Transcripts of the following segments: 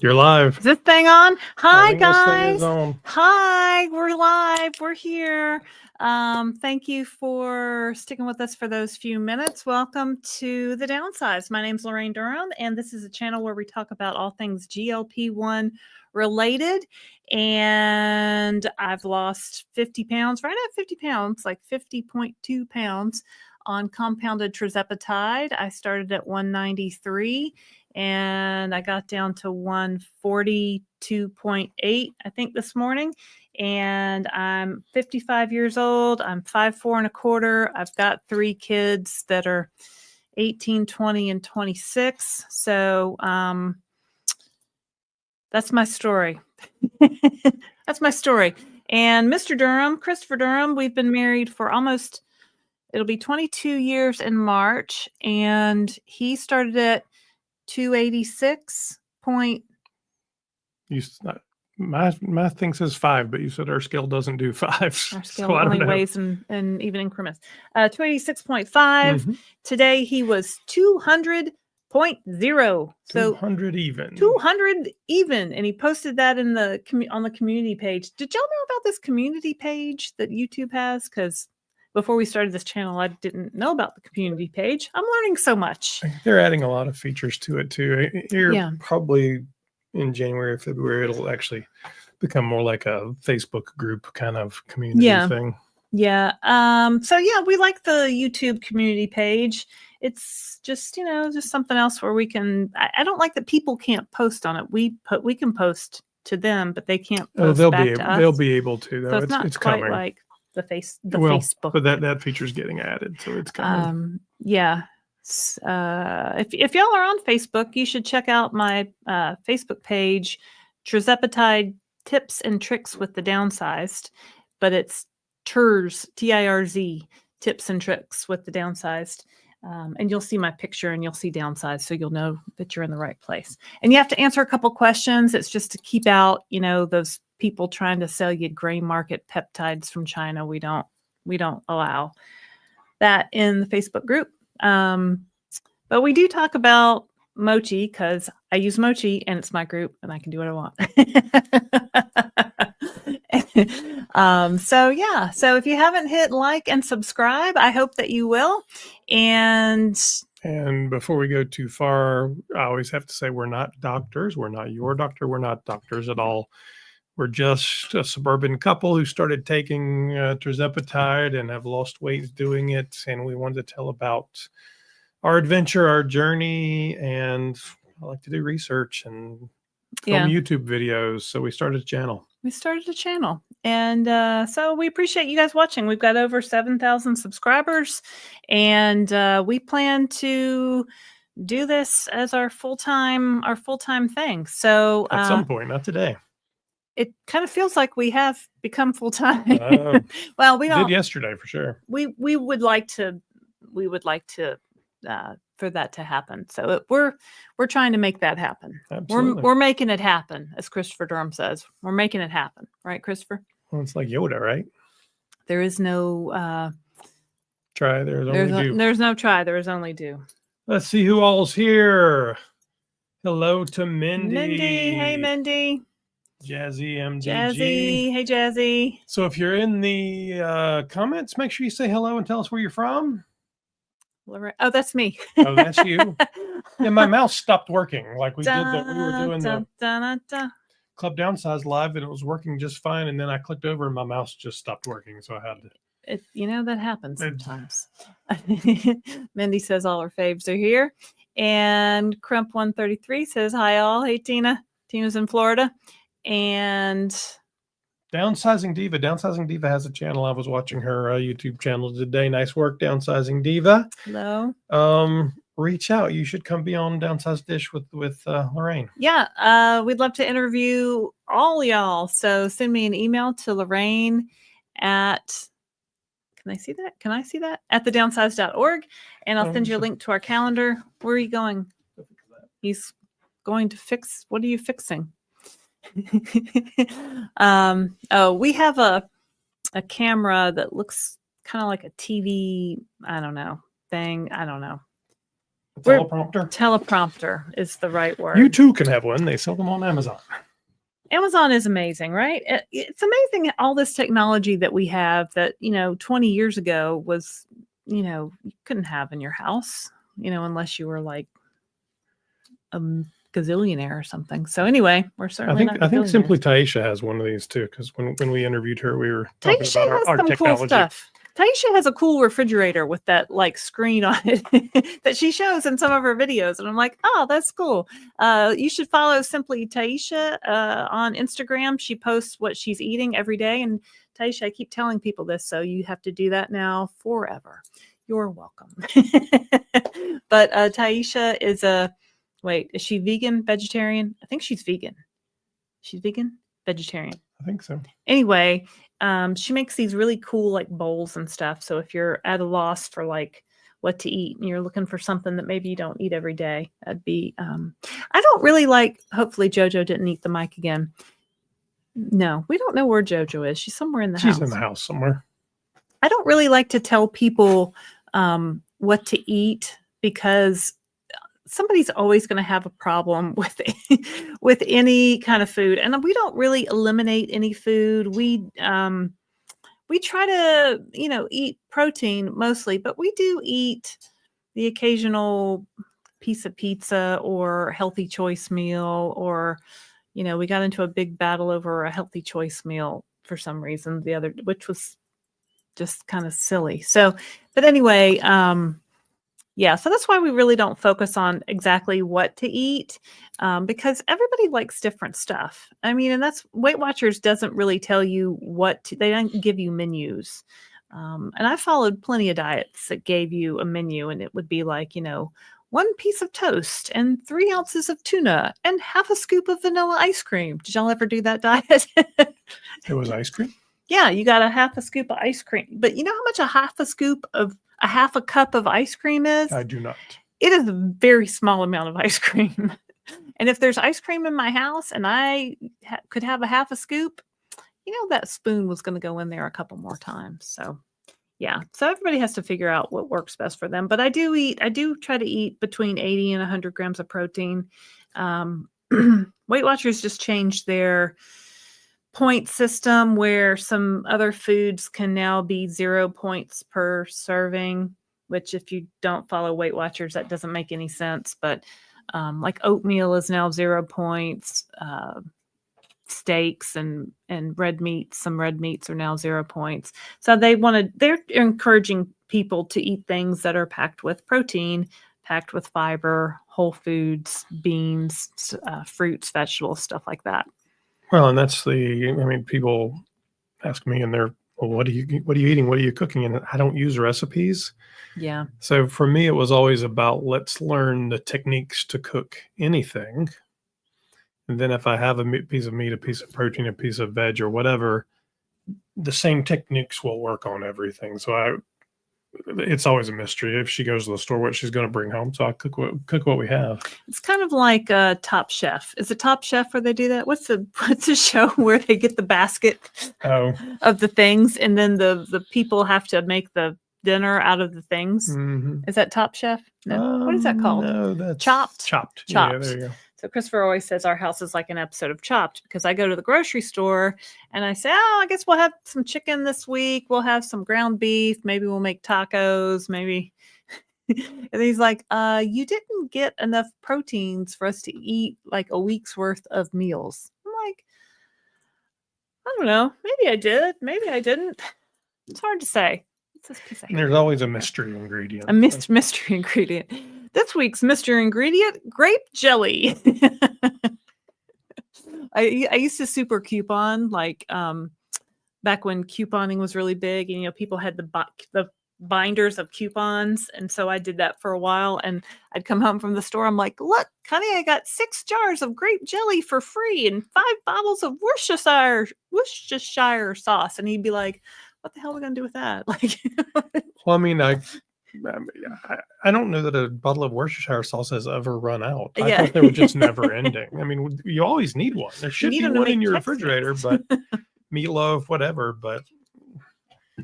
You're live. Is this thing on? Hi, This thing is guys. on. Hi, we're live. We're here. Thank you for sticking with us for those few minutes. Welcome to The Downsized. My name's Laraine Durham, and this is a channel where we talk about all things GLP-1 related. And I've lost 50 pounds, right at 50 pounds, like 50.2 pounds on compounded Tirzepatide. I started at 193. And I got down to 142.8, I think, this morning. And I'm 55 years old. I'm 5'4.25". I've got 3 kids that are 18, 20, and 26. So that's my story. That's my story. And Mr. Durham, Christopher Durham, we've been married for it'll be 22 years in March. And he started at 286 point. My thing says 5, but you said our scale doesn't do 5. Our scale so only weighs in even increments. 286.5. Mm-hmm. Today he was 200.0. 200 even. 200 even, and he posted that in on the community page. Did y'all know about this community page that YouTube has? Because before we started this channel, I didn't know about the community page. I'm learning so much. They're adding a lot of features to it too. Probably in January or February, it'll actually become more like a Facebook group kind of community thing. Yeah. So yeah, we like the YouTube community page. It's just, just something else where we can, I don't like that people can't post on it. We can post to them, but they can't post back to us. They'll be able to, though. So it's quite coming. Like the Facebook. But that feature's getting added, so it's coming. Yeah. If y'all are on Facebook, you should check out my Facebook page, Tirzepatide Tips and Tricks with the Downsized. But it's Tirz, T-I-R-Z, Tips and Tricks with the Downsized. And you'll see my picture and you'll see Downsized, so you'll know that you're in the right place. And you have to answer a couple questions. It's just to keep out, those people trying to sell you gray market peptides from China. We don't allow that in the Facebook group. But we do talk about mochi because I use mochi and it's my group and I can do what I want. So if you haven't hit like and subscribe, I hope that you will. And before we go too far, I always have to say we're not doctors. We're not your doctor. We're not doctors at all. We're just a suburban couple who started taking Tirzepatide and have lost weight doing it. And we wanted to tell about our adventure, our journey, and I like to do research and film YouTube videos. So we started a channel. And so we appreciate you guys watching. We've got over 7,000 subscribers, and we plan to do this as our full-time thing. So at some point, not today. It kind of feels like we have become full-time. Well, we did yesterday for sure. We would like to for that to happen. So we're trying to make that happen. Absolutely. We're making it happen, as Christopher Durham says. We're making it happen, right, Christopher? Well, it's like Yoda, right? There is no try. There's only do. There's no try. There is only do. Let's see who all's here. Hello to Mindy. Hey, Mindy. Jazzy MDG. Jazzy. Hey, Jazzy. So if you're in the comments, make sure you say hello and tell us where you're from. Oh, that's me. Oh, that's you. Yeah, my mouse stopped working. Like we were doing the Club Downsized live, and it was working just fine. And then I clicked over, and my mouse just stopped working. So I had to. That happens sometimes. Mindy says all her faves are here, and Crump 133 says hi all. Hey Tina. Tina's in Florida, and Downsizing Diva. Downsizing Diva has a channel. I was watching her YouTube channel today. Nice work, Downsizing Diva. Hello. Reach out. You should come be on Downsized Dish with Laraine. Yeah. We'd love to interview all y'all. So send me an email to Laraine at, can I see that? At thedownsized.org. And I'll send you a link to our calendar. Where are you going? He's going to fix. What are you fixing? We have a camera that looks kind of like a TV, thing. I don't know. teleprompter. Teleprompter is the right word. You too can have one. They sell them on Amazon. Amazon is amazing, right? It's amazing all this technology that we have that, 20 years ago was, you couldn't have in your house, unless you were like a gazillionaire or something. So anyway, we're certainly I think Simply Taisha has one of these too, because when we interviewed her, we were talking Taisha about has our some technology. cool stuff. Taisha has a cool refrigerator with that like screen on it that she shows in some of her videos. And I'm like, oh, that's cool. You should follow Simply Taisha on Instagram. She posts what she's eating every day. And Taisha, I keep telling people this, so you have to do that now forever. You're welcome. But Taisha is is she vegan, vegetarian? I think she's vegan. She's vegan, vegetarian. I think so. Anyway, she makes these really cool like bowls and stuff. So if you're at a loss for like what to eat and you're looking for something that maybe you don't eat every day, that'd be, I don't really like, hopefully Jojo didn't eat the mic again. No, we don't know where Jojo is. She's somewhere in the house. She's in the house somewhere. I don't really like to tell people what to eat because somebody's always going to have a problem with any kind of food, and we don't really eliminate any food. We try to eat protein mostly, but we do eat the occasional piece of pizza or healthy choice meal, or we got into a big battle over a healthy choice meal for some reason which was just kind of silly. So, but anyway, yeah, so that's why we really don't focus on exactly what to eat, because everybody likes different stuff. I mean, and that's Weight Watchers doesn't really tell you they don't give you menus. And I followed plenty of diets that gave you a menu, and it would be like, 1 piece of toast and 3 ounces of tuna and half a scoop of vanilla ice cream. Did y'all ever do that diet? It was ice cream? Yeah, you got a half a scoop of ice cream. But you know how much a half a cup of ice cream is? I do not. It is a very small amount of ice cream. And if there's ice cream in my house and I could have a half a scoop, that spoon was going to go in there a couple more times. So, yeah. So everybody has to figure out what works best for them. But I do try to eat between 80 and 100 grams of protein. Weight Watchers just changed their point system where some other foods can now be 0 points per serving, which if you don't follow Weight Watchers, that doesn't make any sense. But like oatmeal is now 0 points. Steaks and red meats, some red meats are now 0 points. So they're encouraging people to eat things that are packed with protein, packed with fiber, whole foods, beans, fruits, vegetables, stuff like that. Well, and that's people ask me and they're, well, what are you eating? What are you cooking? And I don't use recipes. Yeah. So for me, it was always about, let's learn the techniques to cook anything. And then if I have a piece of meat, a piece of protein, a piece of veg or whatever, the same techniques will work on everything. So it's always a mystery if she goes to the store what she's going to bring home. So I cook what we have. It's kind of like Top Chef. Is it Top Chef where they do that? What's the show where they get the basket of the things and then the people have to make the dinner out of the things? Mm-hmm. Is that Top Chef? No. What is that called? No, that's Chopped. Chopped. Yeah, there you go. So Christopher always says our house is like an episode of Chopped because I go to the grocery store and I say, I guess we'll have some chicken this week. We'll have some ground beef. Maybe we'll make tacos. Maybe. And he's like, you didn't get enough proteins for us to eat like a week's worth of meals. I'm like, I don't know. Maybe I did. Maybe I didn't. It's hard to say. There's always a mystery ingredient. A mystery ingredient. This week's mystery ingredient, grape jelly. I used to super coupon like back when couponing was really big and people had the binders of coupons, and so I did that for a while. And I'd come home from the store. I'm like, look, honey, I got 6 jars of grape jelly for free and 5 bottles of Worcestershire sauce. And he'd be like, what the hell are we gonna do with that? Like, well, I mean, I don't know that a bottle of Worcestershire sauce has ever run out. I thought they were just never ending. I mean, you always need one. There should be one in your refrigerator, but meatloaf, whatever. But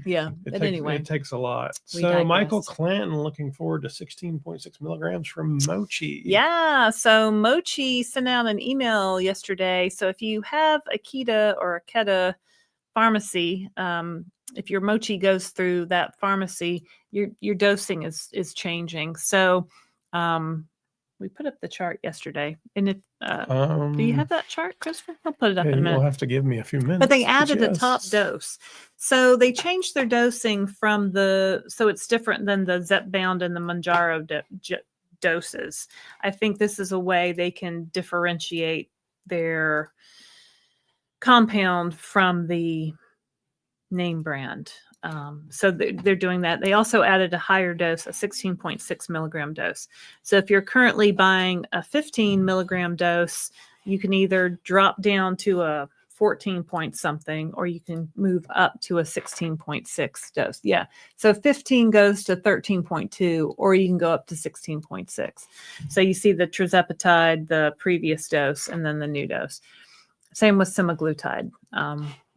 Yeah. But anyway, It takes a lot. we So Michael digress. Clanton looking forward to 16.6 milligrams from Mochi. Yeah. So Mochi sent out an email yesterday. So if you have a Keto or a Keta pharmacy, if your Mochi goes through that pharmacy, your dosing is changing. So we put up the chart yesterday. And if do you have that chart, Christopher? I'll put it up in a You'll minute. have to give me a few minutes. But they added a top yes. dose. So they changed their dosing from so it's different than the Zepbound and the Mounjaro doses. I think this is a way they can differentiate their compound from the name brand. So they're doing that. They also added a higher dose, a 16.6 milligram dose. So if you're currently buying a 15 milligram dose, you can either drop down to a 14 point something, or you can move up to a 16.6 dose. Yeah. So 15 goes to 13.2, or you can go up to 16.6. So you see the Tirzepatide, the previous dose, and then the new dose. Same with Semaglutide.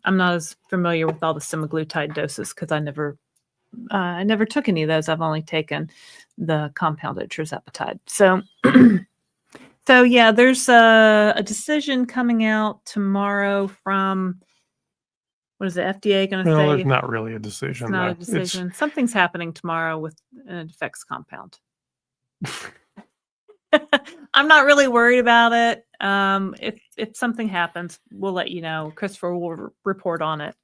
I'm not as familiar with all the Semaglutide doses because I never took any of those. I've only taken the compounded Tirzepatide. So, so yeah, there's a decision coming out tomorrow from, what is the FDA going to say? There's not really a decision. It's not a decision. Something's happening tomorrow with an effects compound. I'm not really worried about it. If something happens, we'll let you know. Christopher will report on it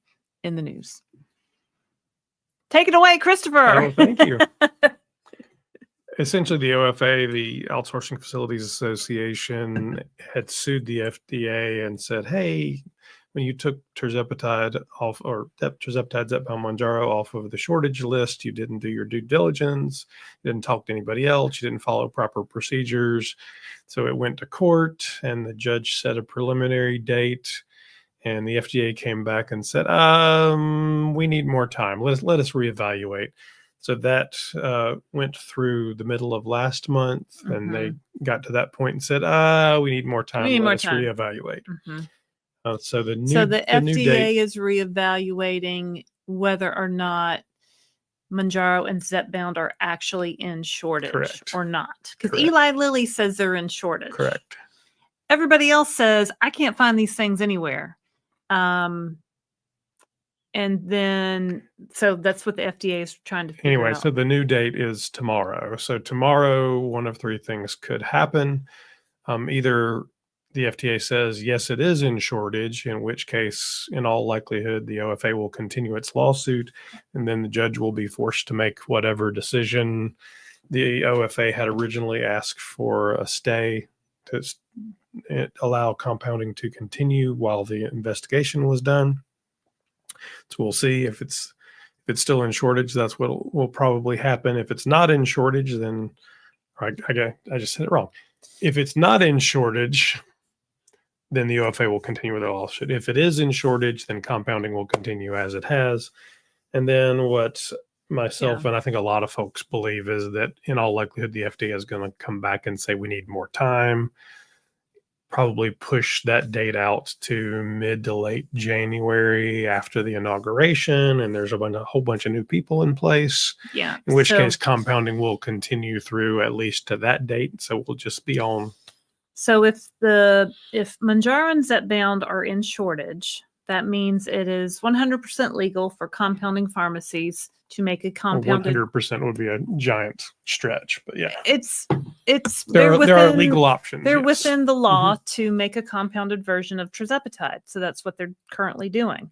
in the news. Take it away, Christopher. Oh, thank you. Essentially, the OFA, the Outsourcing Facilities Association, had sued the FDA and said, hey, when you took Tirzepatide off, or Tirzepatide, Zepbound, Mounjaro off of the shortage list, you didn't do your due diligence, you didn't talk to anybody else, you didn't follow proper procedures. So it went to court, and the judge set a preliminary date, and the FDA came back and said, we need more time. Let us reevaluate. So that went through the middle of last month, and they got to that point and said, we need more time. Let us reevaluate. So the FDA is reevaluating whether or not Mounjaro and Zepbound are actually in shortage or not. Because Eli Lilly says they're in shortage. Correct. Everybody else says, I can't find these things anywhere. And then, so that's what the FDA is trying to figure out. So the new date is tomorrow. So tomorrow, one of three things could happen. Either the FDA says, yes, it is in shortage, in which case, in all likelihood, the OFA will continue its lawsuit, and then the judge will be forced to make whatever decision. The OFA had originally asked for a stay to allow compounding to continue while the investigation was done. So we'll see if it's still in shortage. That's what will probably happen. If it's not in shortage, then I just said it wrong. If it's not in shortage, then the OFA will continue with the lawsuit. If it is in shortage, then compounding will continue as it has. And then what myself and I think a lot of folks believe is that in all likelihood, the FDA is going to come back and say we need more time, probably push that date out to mid to late January after the inauguration, and there's a whole bunch of new people in place. Yeah. In which case, compounding will continue through at least to that date. So we'll just be on. So if Mounjaro and Zepbound are in shortage, that means it is 100% legal for compounding pharmacies to make a compounded. 100% would be a giant stretch, but yeah, there are legal options. They're within the law to make a compounded version of Tirzepatide, so that's what they're currently doing.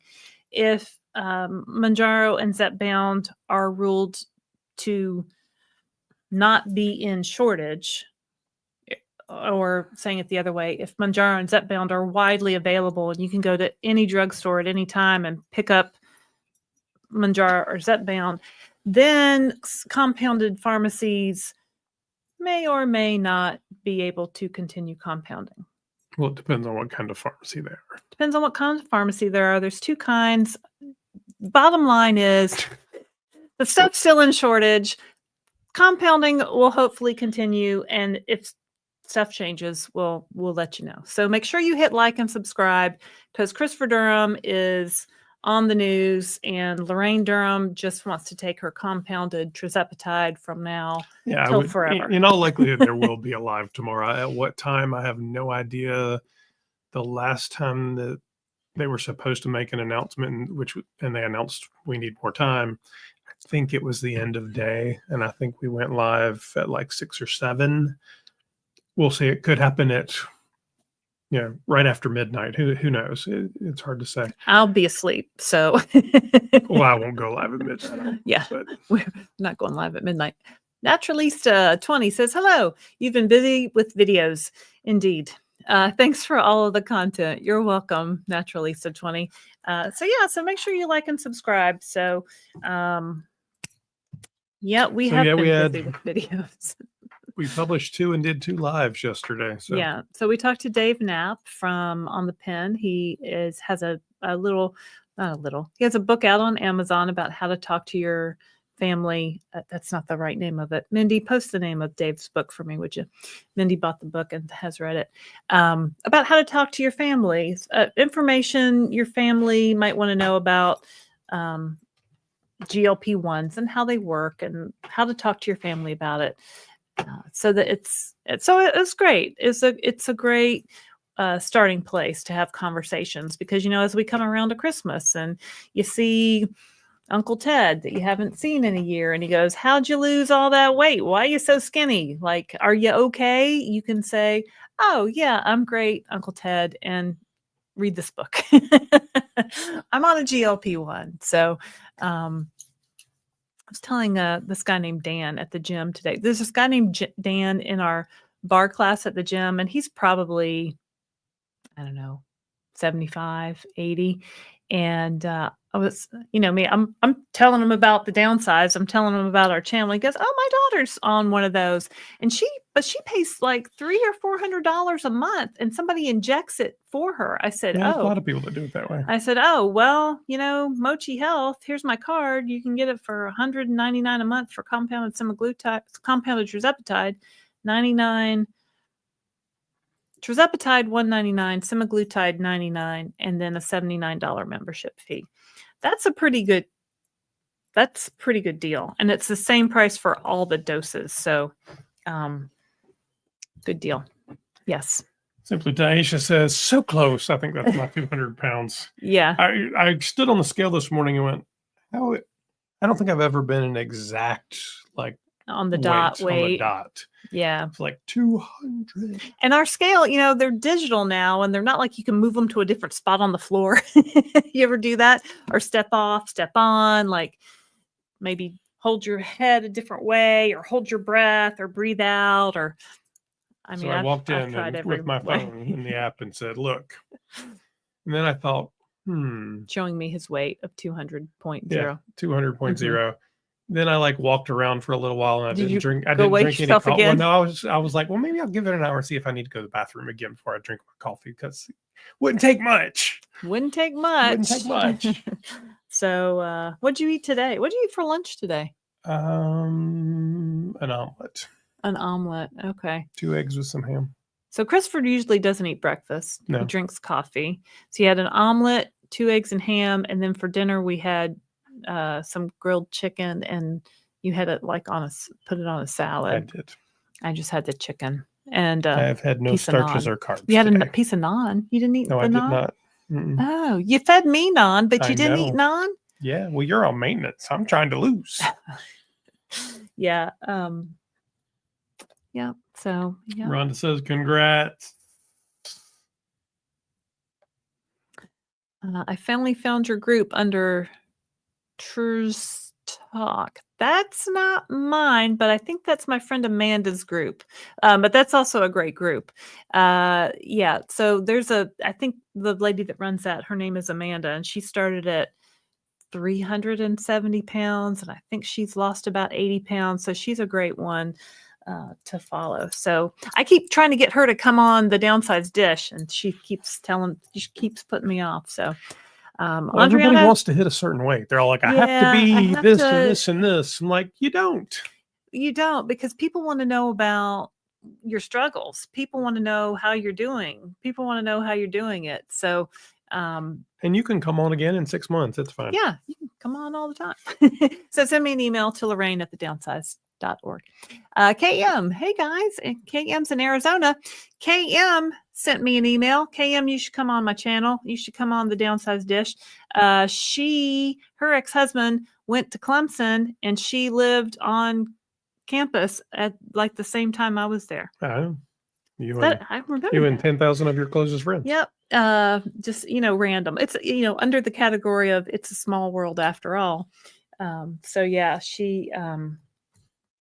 If Mounjaro and Zepbound are ruled to not be in shortage, or saying it the other way, if Mounjaro and Zepbound are widely available and you can go to any drugstore at any time and pick up Mounjaro or Zepbound, then compounded pharmacies may or may not be able to continue compounding. Well, it depends on what kind of pharmacy they are. Depends on what kind of pharmacy there are. There's two kinds. Bottom line is the stuff's still in shortage. Compounding will hopefully continue, and if stuff changes, we'll let you know. So make sure you hit like and subscribe, because Christopher Durham is on the news, and Laraine Durham just wants to take her compounded Tirzepatide from now till forever. In all likelihood, there will be a live tomorrow. At what time, I have no idea. The last time that they were supposed to make an announcement, and they announced we need more time, I think it was the end of day, and I think we went live at like 6 or 7. We'll see. It could happen at right after midnight. Who knows? It's hard to say. I'll be asleep, so Well, I won't go live at midnight. Yeah, but we're not going live at midnight. Naturalista 20 says, hello, you've been busy with videos. Indeed. Thanks for all of the content. You're welcome, Naturalista 20. So make sure you like and subscribe. So we have been busy with videos. We published 2 and did 2 lives yesterday. So yeah. So we talked to Dave Knapp from On the Pen. He has a little, not a little. He has a book out on Amazon about how to talk to your family. That's not the right name of it. Mindy, post the name of Dave's book for me, would you? Mindy bought the book and has read it. About how to talk to your family. Information your family might want to know about GLP-1s and how they work, and how to talk to your family about it. So that it's great. It's a great starting place to have conversations, because as we come around to Christmas and you see Uncle Ted that you haven't seen in a year, and he goes, "How'd you lose all that weight? Why are you so skinny? Like, are you okay?" You can say, "Oh yeah, I'm great, Uncle Ted," and read this book. I'm on a GLP-1, so. I was telling this guy named Dan at the gym today. There's this guy named Dan in our bar class at the gym, and he's probably, I don't know, 75, 80. And I was, me, I'm telling him about the Downsized. I'm telling him about our channel. He goes, "Oh, my daughter's on one of those." And she pays like $300 or $400 a month, and somebody injects it for her. I said, there's a lot of people that do it that way. I said, "Oh, well, Mochi Health, here's my card. You can get it for $199 a month for compounded semaglutide, compounded Tirzepatide, $99. Tirzepatide $199, semaglutide $99, and then a $79 membership fee. That's a pretty good deal, and it's the same price for all the doses. So, good deal. Yes. Simply Taisha says, "So close." I think that's my 200 pounds. Yeah. I stood on the scale this morning and went, "How?" I don't think I've ever been an exact on the dot weight. On the dot. Yeah. It's like 200. And our scale, they're digital now, and they're not like you can move them to a different spot on the floor. You ever do that? Or step off, step on, like maybe hold your head a different way, or hold your breath, or breathe out, or So I walked in with my phone in the app and said, "Look." And then I thought, showing me his weight of 200.0. Yeah, 200.0. Mm-hmm. Then I walked around for a little while, and I didn't drink any coffee. Again? Well, no, I was like, well, maybe I'll give it an hour and see if I need to go to the bathroom again before I drink my coffee, because it wouldn't take much. So what'd you eat today? What'd you eat for lunch today? An omelet. An omelet. Okay. 2 eggs with some ham. So Christopher usually doesn't eat breakfast. No. He drinks coffee. So he had an omelet, 2 eggs and ham, and then for dinner we had some grilled chicken, and you had it put it on a salad. I did. I just had the chicken, and I've had no starches or carbs. You had a piece of naan. You didn't eat the naan? I did not. Mm-mm. Oh, you fed me naan, but you didn't eat naan? Yeah, well, you're on maintenance. I'm trying to lose. Yeah. Yeah. So, yeah. Rhonda says, "Congrats." I finally found your group under Truz Talk. That's not mine, but I think that's my friend Amanda's group. But that's also a great group. Yeah. So I think the lady that runs that, her name is Amanda, and she started at 370 pounds, and I think she's lost about 80 pounds. So she's a great one to follow. So I keep trying to get her to come on the Downsized dish, and she keeps putting me off. So everybody wants to hit a certain weight. They're all like, I have to be this and this and this. I'm like, you don't, because people want to know about your struggles. People want to know how you're doing. People want to know how you're doing it. So And you can come on again in 6 months. It's fine. Yeah, you can come on all the time. So send me an email to Laraine at thedownsized.org. KM, hey guys, and KM's in Arizona. KM sent me an email. KM, you should come on my channel. You should come on the Downsized Dish. Her ex-husband went to Clemson and she lived on campus at like the same time I was there. You I remember and that. 10,000 of your closest friends. Yep. Just, random. It's, under the category of it's a small world after all. So yeah,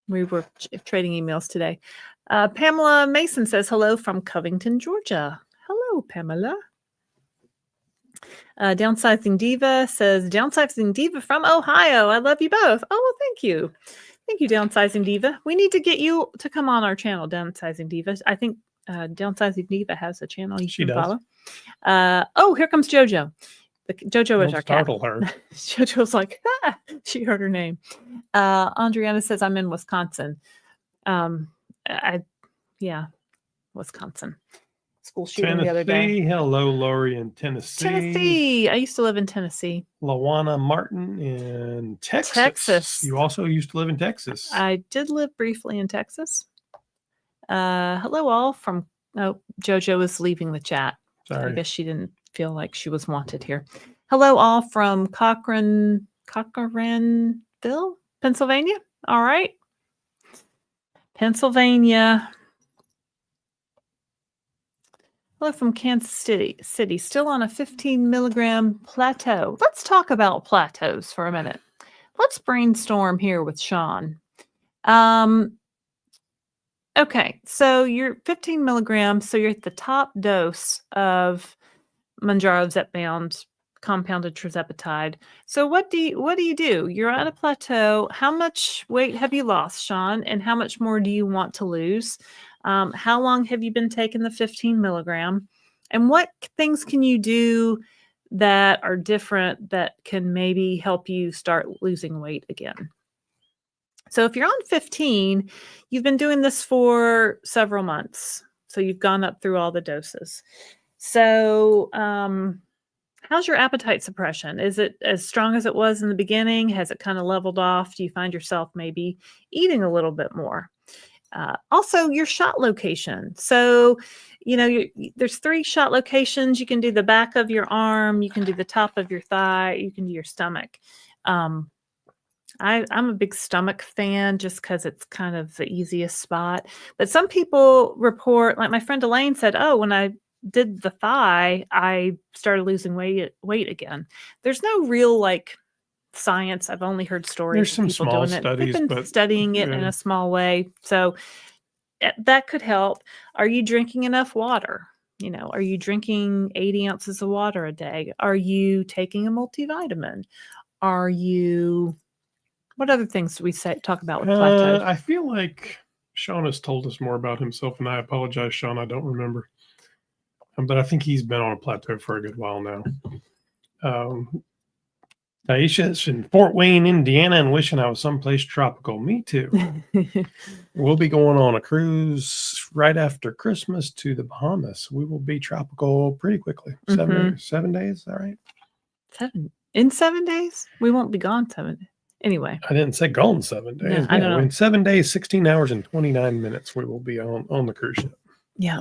we were trading emails today. Pamela Mason says hello from Covington, Georgia. Hello, Pamela. Downsizing Diva says Downsizing Diva from Ohio. I love you both. Oh, well, thank you. Thank you, Downsizing Diva. We need to get you to come on our channel, Downsizing Diva. I think Downsizing Diva has a channel you can follow. Here comes JoJo. JoJo is our cat. Startle her. JoJo's like, she heard her name. Andriana says, I'm in Wisconsin. Wisconsin. School shooting the other day. Hello, Lori in Tennessee. Tennessee. I used to live in Tennessee. Lawana Martin in Texas. You also used to live in Texas. I did live briefly in Texas. Hello all from JoJo is leaving the chat. Sorry. I guess she didn't feel like she was wanted here. Hello all from Cochranville, Pennsylvania. All right. Pennsylvania. Hello from Kansas City. Still on a 15 milligram plateau. Let's talk about plateaus for a minute. Let's brainstorm here with Sean. Okay, so you're 15 milligrams, so you're at the top dose of Mounjaro, Zepbound, compounded Tirzepatide. So what do you do? You're at a plateau. How much weight have you lost, Sean? And how much more do you want to lose? How long have you been taking the 15 milligram? And what things can you do that are different that can maybe help you start losing weight again? So if you're on 15, you've been doing this for several months. So you've gone up through all the doses. So how's your appetite suppression? Is it as strong as it was in the beginning? Has it kind of leveled off? Do you find yourself maybe eating a little bit more? Also, your shot location. So, there's 3 shot locations. You can do the back of your arm. You can do the top of your thigh. You can do your stomach. I'm a big stomach fan just because it's kind of the easiest spot. But some people report, like my friend Elaine said, when I did the thigh, I started losing weight again. There's no real science. I've only heard stories. There's some of people small doing studies, it. They've been studying it in a small way. So that could help. Are you drinking enough water? Are you drinking 80 ounces of water a day? Are you taking a multivitamin? What other things do we talk about with plateau? I feel like Sean has told us more about himself, and I apologize, Sean. I don't remember. But I think he's been on a plateau for a good while now. Taisha's in Fort Wayne, Indiana, and wishing I was someplace tropical. Me too. We'll be going on a cruise right after Christmas to the Bahamas. We will be tropical pretty quickly. 7 days. Is that right? 7 days? We won't be gone 7 days. Anyway. I didn't say gone 7 days. No, I don't know. In 7 days, 16 hours, and 29 minutes, we will be on the cruise ship. Yeah.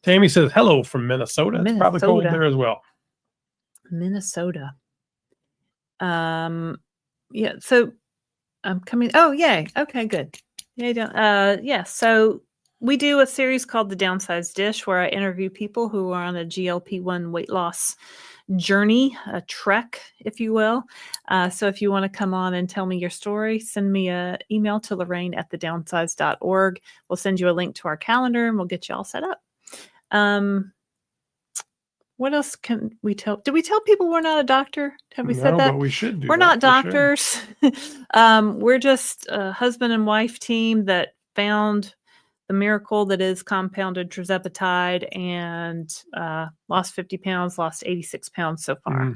Tammy says hello from Minnesota. It's probably cold there as well. Minnesota. Yeah, so I'm coming. Oh, yay. Okay, good. So we do a series called The Downsized Dish where I interview people who are on a GLP-1 weight loss journey, a trek, if you will. So if you want to come on and tell me your story, send me an email to Laraine at thedownsized.org. We'll send you a link to our calendar and we'll get you all set up. What else can we tell? Did we tell people we're not a doctor? Have we said that? But we should do. We're not doctors. We're just a husband and wife team that found the miracle that is compounded Tirzepatide and lost 50 pounds, lost 86 pounds so far.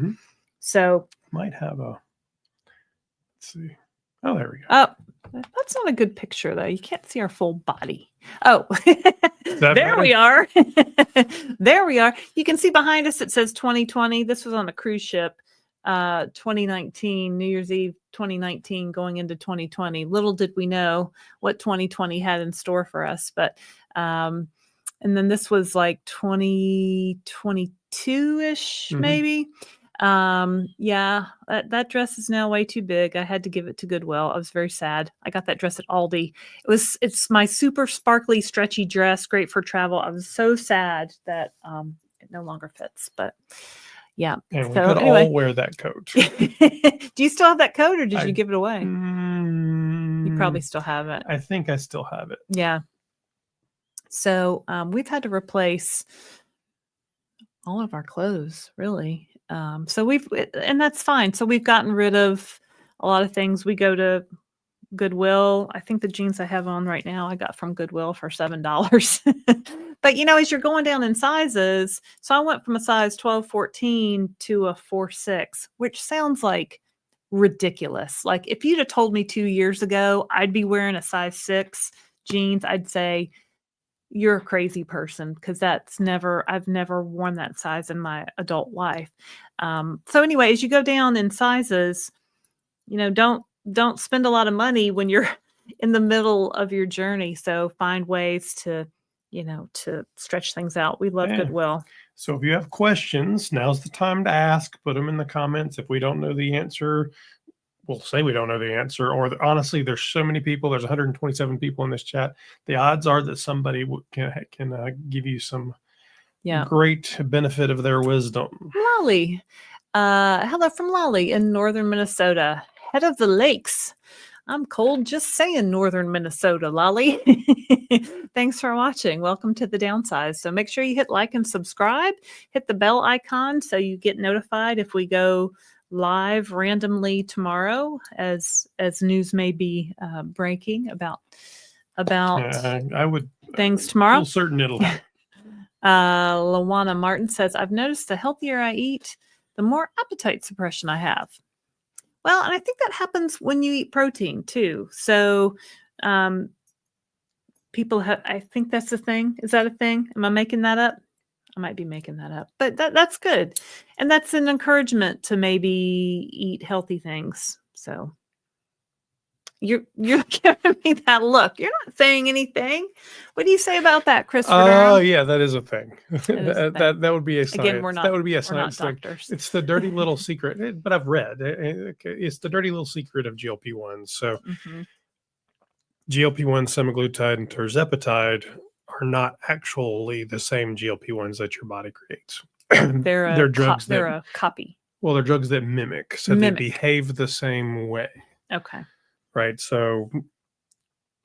So might have a. Let's see. Oh, there we go. Oh, That's not a good picture, though. You can't see our full body. Oh, that there we are. There we are. You can see behind us, it says 2020. This was on a cruise ship, 2019, New Year's Eve 2019, going into 2020. Little did we know what 2020 had in store for us. But, and then this was like 2022-ish, maybe. Yeah, that dress is now way too big. I had to give it to Goodwill. I was very sad. I got that dress at Aldi. It's my super sparkly, stretchy dress, great for travel. I was so sad that it no longer fits. But yeah. And we So could anyway. all wear that coat. Do you still have that coat, or did you give it away? You probably still have it. I think I still have it. Yeah. So we've had to replace all of our clothes, really. And that's fine. So we've gotten rid of a lot of things. We go to Goodwill. I think the jeans I have on right now, I got from Goodwill for $7. But, as you're going down in sizes, so I went from a size 12, 14 to a 4-6, which sounds like ridiculous. Like if you'd have told me 2 years ago, I'd be wearing a size 6 jeans, I'd say, you're a crazy person, because I've never worn that size in my adult life. So anyway, as you go down in sizes, don't spend a lot of money when you're in the middle of your journey. So find ways to stretch things out. We love Goodwill. So if you have questions, now's the time to ask. Put them in the comments. If we don't know the answer, we'll say we don't know the answer. Or honestly, there's so many people. There's 127 people in this chat. The odds are that somebody can give you some great benefit of their wisdom. Lolly. Hello from Lolly in northern Minnesota. Head of the lakes. I'm cold just saying northern Minnesota, Lolly. Thanks for watching. Welcome to the Downsized. So make sure you hit like and subscribe. Hit the bell icon so you get notified if we go live randomly tomorrow, as news may be breaking about I would things tomorrow. feel certain it'll happen. Lawana Martin says, I've noticed the healthier I eat, the more appetite suppression I have. Well, and I think that happens when you eat protein too. So people have, I think that's a thing. Is that a thing? Am I making that up? I might be making that up, but that's good. And that's an encouragement to maybe eat healthy things. So you're giving me that look. You're not saying anything. What do you say about that, Christopher? Oh, yeah, that is a thing. That would be a science. Again, that would be a science thing. Doctors. It's the dirty little secret, but I've read it's the dirty little secret of GLP-1s. So GLP-1, Semaglutide, and Tirzepatide are not actually the same GLP-1s that your body creates. They're drugs. They're a copy. Well, they're drugs that mimic, so they behave the same way. Okay. Right. So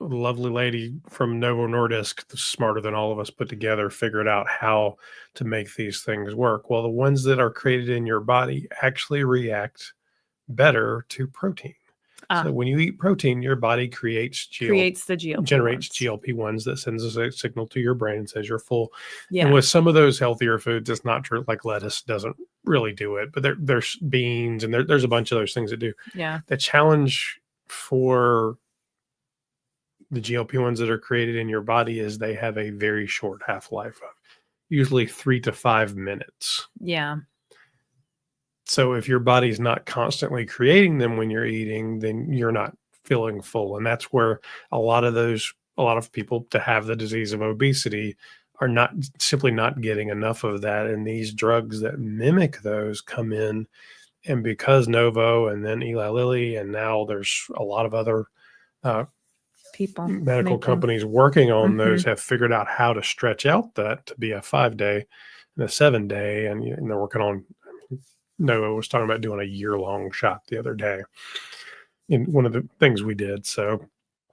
a lovely lady from Novo Nordisk, smarter than all of us put together, figured out how to make these things work. Well, the ones that are created in your body actually react better to protein. So when you eat protein, your body generates GLP-1s that sends a signal to your brain and says you're full. Yeah. And with some of those healthier foods, it's not true. Like lettuce doesn't really do it, but there's beans and there's a bunch of those things that do. Yeah. The challenge for the GLP-1s that are created in your body is they have a very short half-life of usually 3 to 5 minutes. Yeah. So if your body's not constantly creating them when you're eating, then you're not feeling full. And that's where a lot of people to have the disease of obesity are simply not getting enough of that. And these drugs that mimic those come in. And because Novo and then Eli Lilly, and now there's a lot of other medical companies working on those, have figured out how to stretch out that to be a 5-day and a 7-day. And they're working on, Novo was talking about doing a year-long shot the other day in one of the things we did. So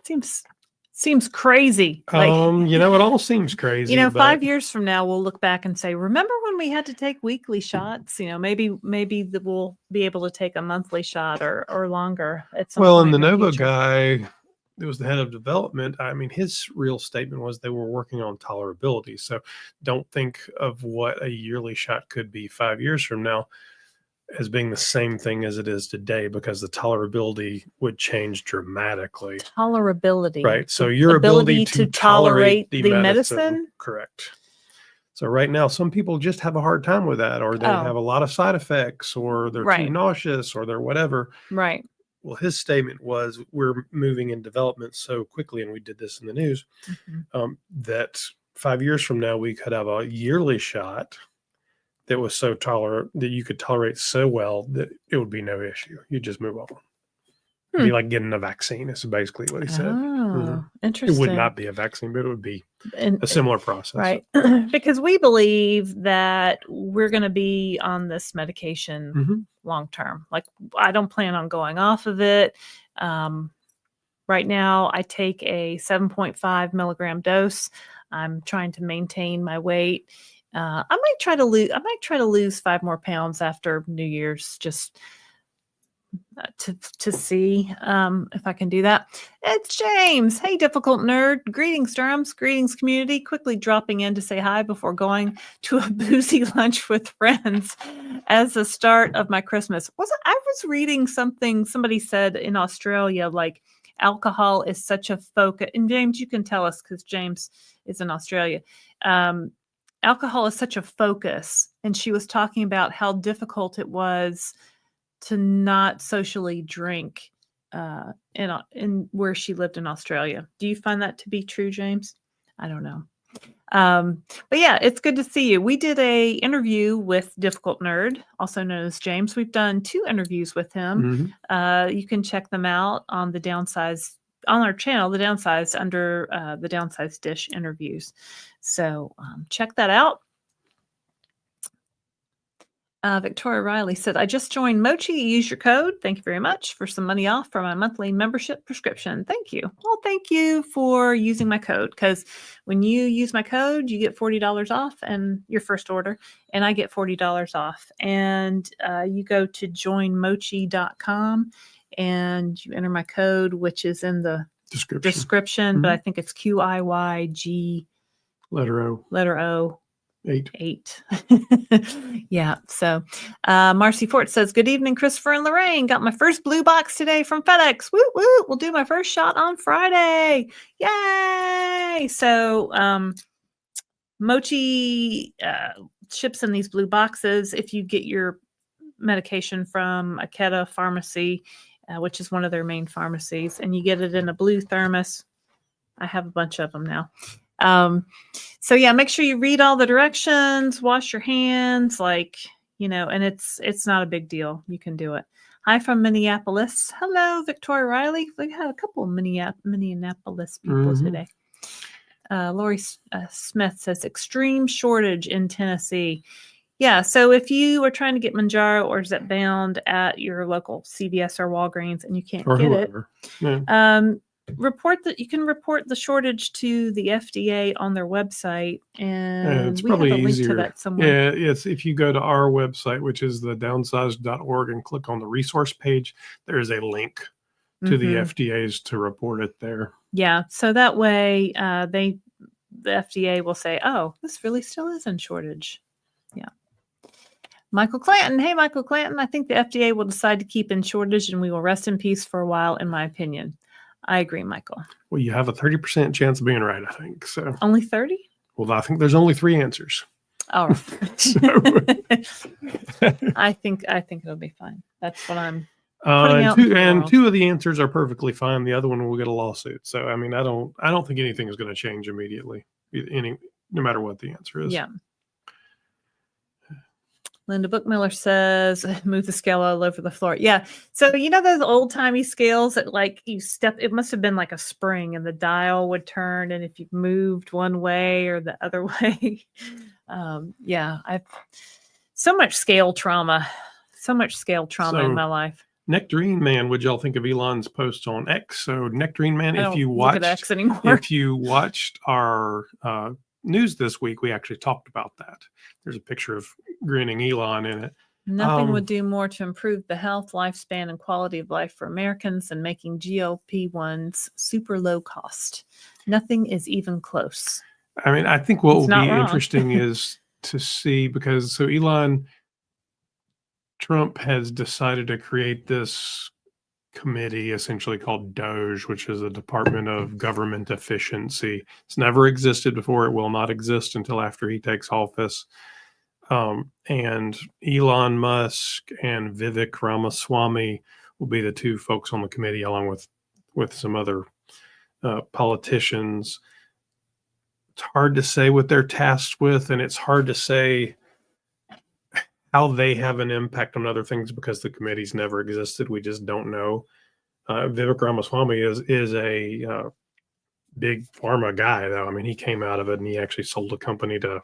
seems crazy. It all seems crazy. 5 years from now, we'll look back and say, remember when we had to take weekly shots? Maybe we'll be able to take a monthly shot or longer at some point. And the Novo guy that was the head of development, I mean, his real statement was they were working on tolerability. So don't think of what a yearly shot could be 5 years from now. as being the same thing as it is today, because the tolerability would change dramatically. Tolerability. Right. So The your ability to tolerate the the medicine? medicine. Correct. So right now, some people just have a hard time with that, or they Oh. have a lot of side effects, or they're too Right. nauseous, or they're whatever. Right. Well, his statement was, we're moving in development so quickly, and we did this in the news, that 5 years from now, we could have a yearly shot that was so tolerant that you could tolerate so well that it would be no issue. You just move on. It'd be like getting a vaccine. Is basically what he said. Oh, It interesting. would not be a vaccine, but it would be a similar process. Right. Because we believe that we're going to be on this medication long term. Like, I don't plan on going off of it. Right now, I take a 7.5 milligram dose. I'm trying to maintain my weight. I might try to lose 5 more pounds after New Year's, just to see if I can do that. It's James. Hey, difficult nerd. Greetings, Durhams. Greetings, community. Quickly dropping in to say hi before going to a boozy lunch with friends as the start of my Christmas. I was reading something somebody said in Australia, like, alcohol is such a focus. And James, you can tell us, because James is in Australia. Alcohol is such a focus. And she was talking about how difficult it was to not socially drink in where she lived in Australia. Do you find that to be true, James? I don't know. But yeah, it's good to see you. We did a interview with Difficult Nerd, also known as James. We've done 2 interviews with him. You can check them out on the Downsized, on our channel, the Downsized, under the Downsized Dish interviews. So check that out. Victoria Riley said, I just joined Mochi. Use your code. Thank you very much for some money off for my monthly membership prescription. Thank you. Well, thank you for using my code, because when you use my code, you get $40 off and your first order, and I get $40 off. And you go to joinmochi.com and you enter my code, which is in the description, but I think it's QIYG letter O. 8. Yeah. So Marcy Fort says, good evening, Christopher and Laraine. Got my first blue box today from FedEx. Woo woo. We'll do my first shot on Friday. Yay. So Mochi ships in these blue boxes. If you get your medication from Akeda Pharmacy, which is one of their main pharmacies, and you get it in a blue thermos. I have a bunch of them now. So yeah, make sure you read all the directions, wash your hands, and it's not a big deal. You can do it. Hi from Minneapolis. Hello, Victoria Riley. We had a couple of Minneapolis people today. Lori Smith says, extreme shortage in Tennessee. Yeah. So if you are trying to get Mounjaro or Zepbound at your local CVS or Walgreens and you can't get whoever. You can report the shortage to the FDA on their website, and it's we have a probably link easier to that somewhere. Yeah, it's if you go to our website, which is the downsized.org, and click on the resource page, there is a link to the FDA's to report it there. Yeah, so that way the FDA will say, oh, this really still is in shortage. Yeah. Michael Clanton. Hey, Michael Clanton. I think the FDA will decide to keep in shortage and we will rest in peace for a while, in my opinion. I agree, Michael. Well, you have a 30% chance of being right, I think. So only 30? Well, I think there's only 3 answers. Oh, I think it'll be fine. That's what I'm putting out. And 2 of the answers are perfectly fine. The other one will get a lawsuit. So I mean, I don't think anything is going to change immediately, no matter what the answer is. Yeah. Linda Bookmiller says, move the scale all over the floor. Yeah. So, those old timey scales that you step, it must have been like a spring and the dial would turn. And if you moved one way or the other way, I've so much scale trauma in my life. Nectarine Man, would y'all think of Elon's post on X? So Nectarine Man, if you watched our news this week, we actually talked about that. There's a picture of grinning Elon in it. Nothing would do more to improve the health, lifespan, and quality of life for Americans than making GLP-1s super low cost. Nothing is even close. I mean, I think what will be interesting is to see, because Elon Trump has decided to create this committee essentially called DOGE, which is the Department of Government Efficiency. It's never existed before. It will not exist until after he takes office. And Elon Musk and Vivek Ramaswamy will be the two folks on the committee, along with some other politicians. It's hard to say what they're tasked with, and it's hard to say how they have an impact on other things because the committee's never existed. We just don't know. Vivek Ramaswamy is a big pharma guy, though. I mean, he came out of it and he actually sold a company to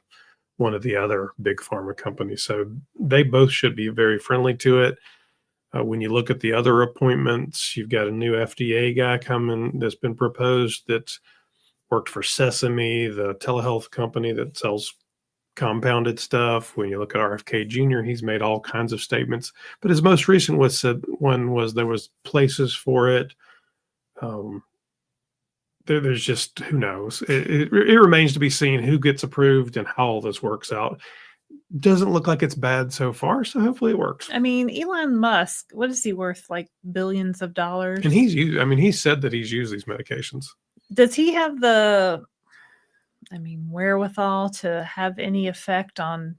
one of the other big pharma companies. So they both should be very friendly to it. When you look at the other appointments, you've got a new FDA guy coming that's been proposed that's worked for Sesame, the telehealth company that sells compounded stuff. When you look at RFK Jr., he's made all kinds of statements, but his most recent one was there was places for it. There's just, who knows? It remains to be seen who gets approved and how all this works out. Doesn't look like it's bad so far, so hopefully it works. I mean, Elon Musk, what is he worth? Like billions of dollars? And he said that he's used these medications. Does he have the, wherewithal to have any effect on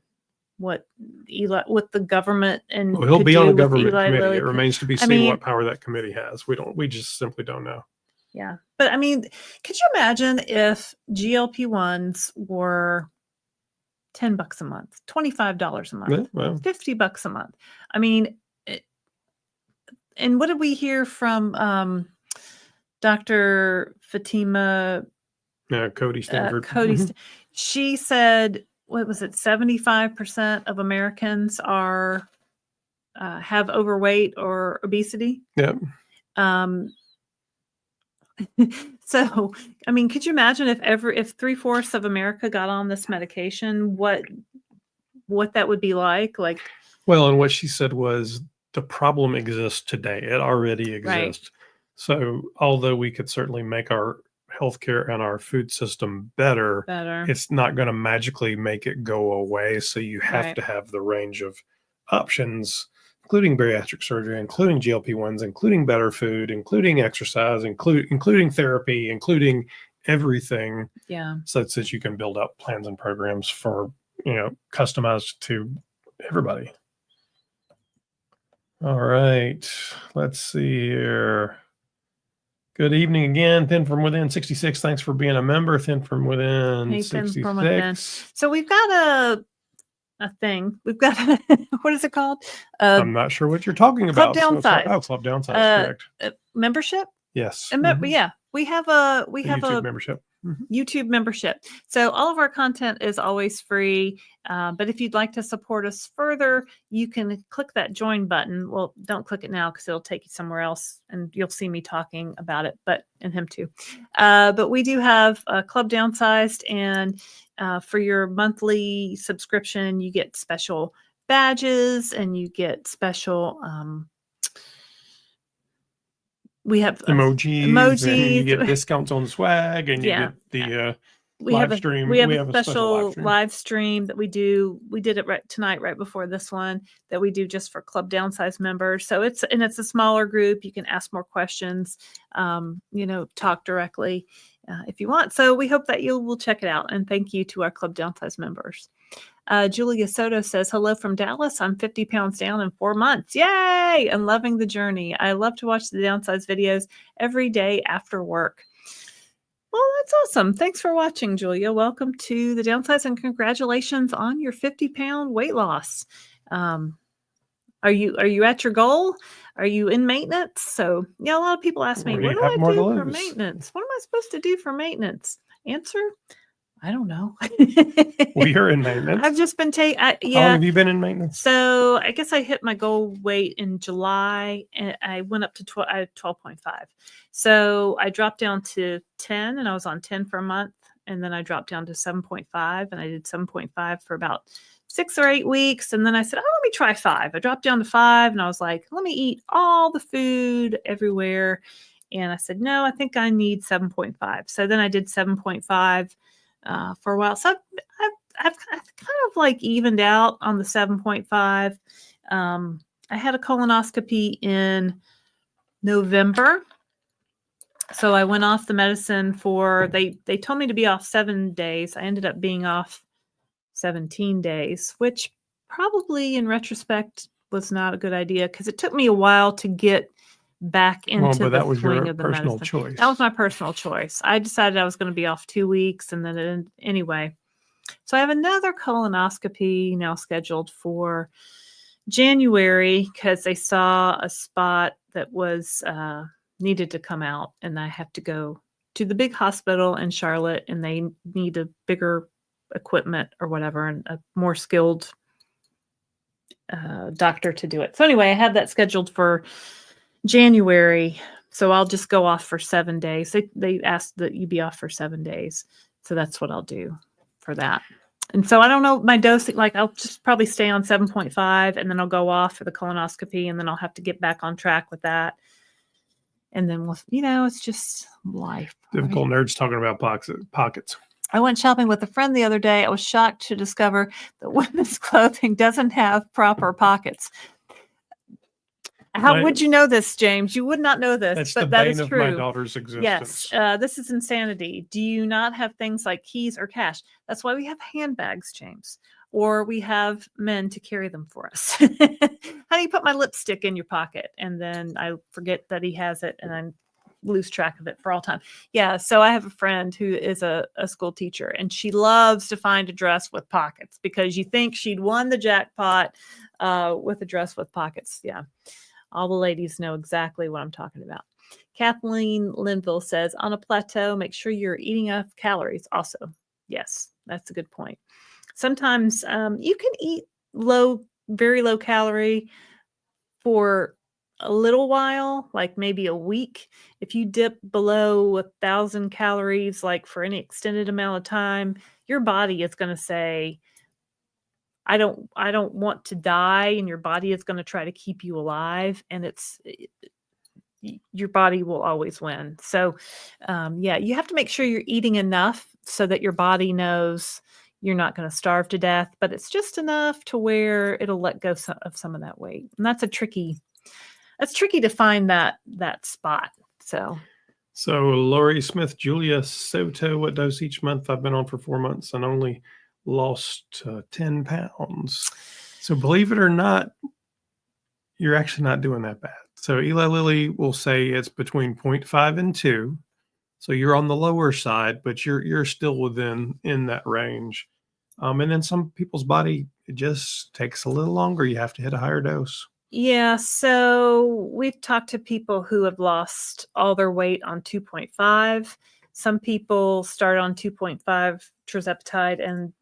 what the government and he'll be on a government Eli committee. Lilly? It remains to be seen what power that committee has. We just simply don't know. Yeah. But I mean, could you imagine if GLP-1s were $10 a month, $25 a month, Yeah, well, $50 a month? I mean, and what did we hear from Dr. Fatima? Cody Stanford. She said, what was it? 75% of Americans have overweight or obesity. Yeah. So, I mean, could you imagine if 3/4 of America got on this medication, what that would be like? Like, well, and what she said was the problem exists today. It already exists. Right. So, although we could certainly make our healthcare and our food system better, it's not going to magically make it go away. So you have to have the range of options, including bariatric surgery, including GLP-1s, including better food, including exercise, including therapy, including everything. Yeah. So that you can build up plans and programs for, customized to everybody. All right. Let's see here. Good evening again. Thin from Within 66. Thanks for being a member. Thin from Within 66. Thin from Within. So we've got a thing. We've got what is it called? I'm not sure what you're talking about. Downsized. Club Downsized, correct. Membership? Yes. Yeah. We have a YouTube membership. YouTube membership. So all of our content is always free. But if you'd like to support us further, you can click that join button. Well, don't click it now because it'll take you somewhere else and you'll see me talking about it, and him too. But we do have Club Downsized, and for your monthly subscription, you get special badges and you get special we have emojis, and you get discounts on swag, and you get the live stream. We have a special live stream that we do. We did it tonight, right before this one, that we do just for Club Downsize members. So it's a smaller group. You can ask more questions, talk directly if you want. So we hope that you will check it out. And thank you to our Club Downsize members. Julia Soto says, hello from Dallas. I'm 50 pounds down in 4 months. Yay! And loving the journey. I love to watch the Downsize videos every day after work. Well, that's awesome. Thanks for watching, Julia. Welcome to the Downsize, and congratulations on your 50-pound weight loss. Are you at your goal? Are you in maintenance? So, a lot of people ask me, what do I do for maintenance? What am I supposed to do for maintenance? Answer, I don't know. Well, you're in maintenance. I've just been taking. How long have you been in maintenance? So I guess I hit my goal weight in July, and I went up to 12.5. So I dropped down to 10, and I was on 10 for a month, and then I dropped down to 7.5, and I did 7.5 for about 6 or 8 weeks, and then I said, let me try 5. I dropped down to 5, and I was like, let me eat all the food everywhere, and I said, no, I think I need 7.5. So then I did 7.5. For a while. So I've kind of like evened out on the 7.5. I had a colonoscopy in November. So I went off the medicine they told me to be off 7 days. I ended up being off 17 days, which probably in retrospect was not a good idea because it took me a while to get back into but the that was swing your of the personal medicine. choice. That was my personal choice. I decided I was going to be off 2 weeks, and then anyway. So I have another colonoscopy now scheduled for January because they saw a spot that was needed to come out, and I have to go to the big hospital in Charlotte, and they need a bigger equipment or whatever, and a more skilled doctor to do it. So anyway, I have that scheduled for January. So I'll just go off for 7 days. They asked that you be off for 7 days. So that's what I'll do for that. And so I don't know my dosing, like I'll just probably stay on 7.5 and then I'll go off for the colonoscopy and then I'll have to get back on track with that. And then it's just life. Difficult nerds talking about pockets. I went shopping with a friend the other day. I was shocked to discover that women's clothing doesn't have proper pockets. How would you know this, James? You would not know this, but that is true. That's the bane of my daughter's existence. Yes, this is insanity. Do you not have things like keys or cash? That's why we have handbags, James, or we have men to carry them for us. How do you put my lipstick in your pocket? And then I forget that he has it and I lose track of it for all time. Yeah, so I have a friend who is a school teacher, and she loves to find a dress with pockets because you think she'd won the jackpot with a dress with pockets. Yeah. All the ladies know exactly what I'm talking about. Kathleen Linville says, on a plateau, make sure you're eating enough calories. Also, yes, that's a good point. Sometimes you can eat very low calorie for a little while, like maybe a week. If you dip below 1,000 calories, like for any extended amount of time, your body is going to say, I don't want to die, and your body is going to try to keep you alive, and your body will always win. So, you have to make sure you're eating enough so that your body knows you're not going to starve to death, but it's just enough to where it'll let go of some of that weight. And that's tricky to find that spot. So Laurie Smith, Julia Soto, what dose each month? I've been on for 4 months and only lost 10 pounds. So believe it or not, you're actually not doing that bad. So Eli Lilly will say it's between 0.5 and 2. So you're on the lower side, but you're still in that range. And then some people's body, it just takes a little longer. You have to hit a higher dose. Yeah, so we've talked to people who have lost all their weight on 2.5. Some people start on 2.5 Tirzepatide and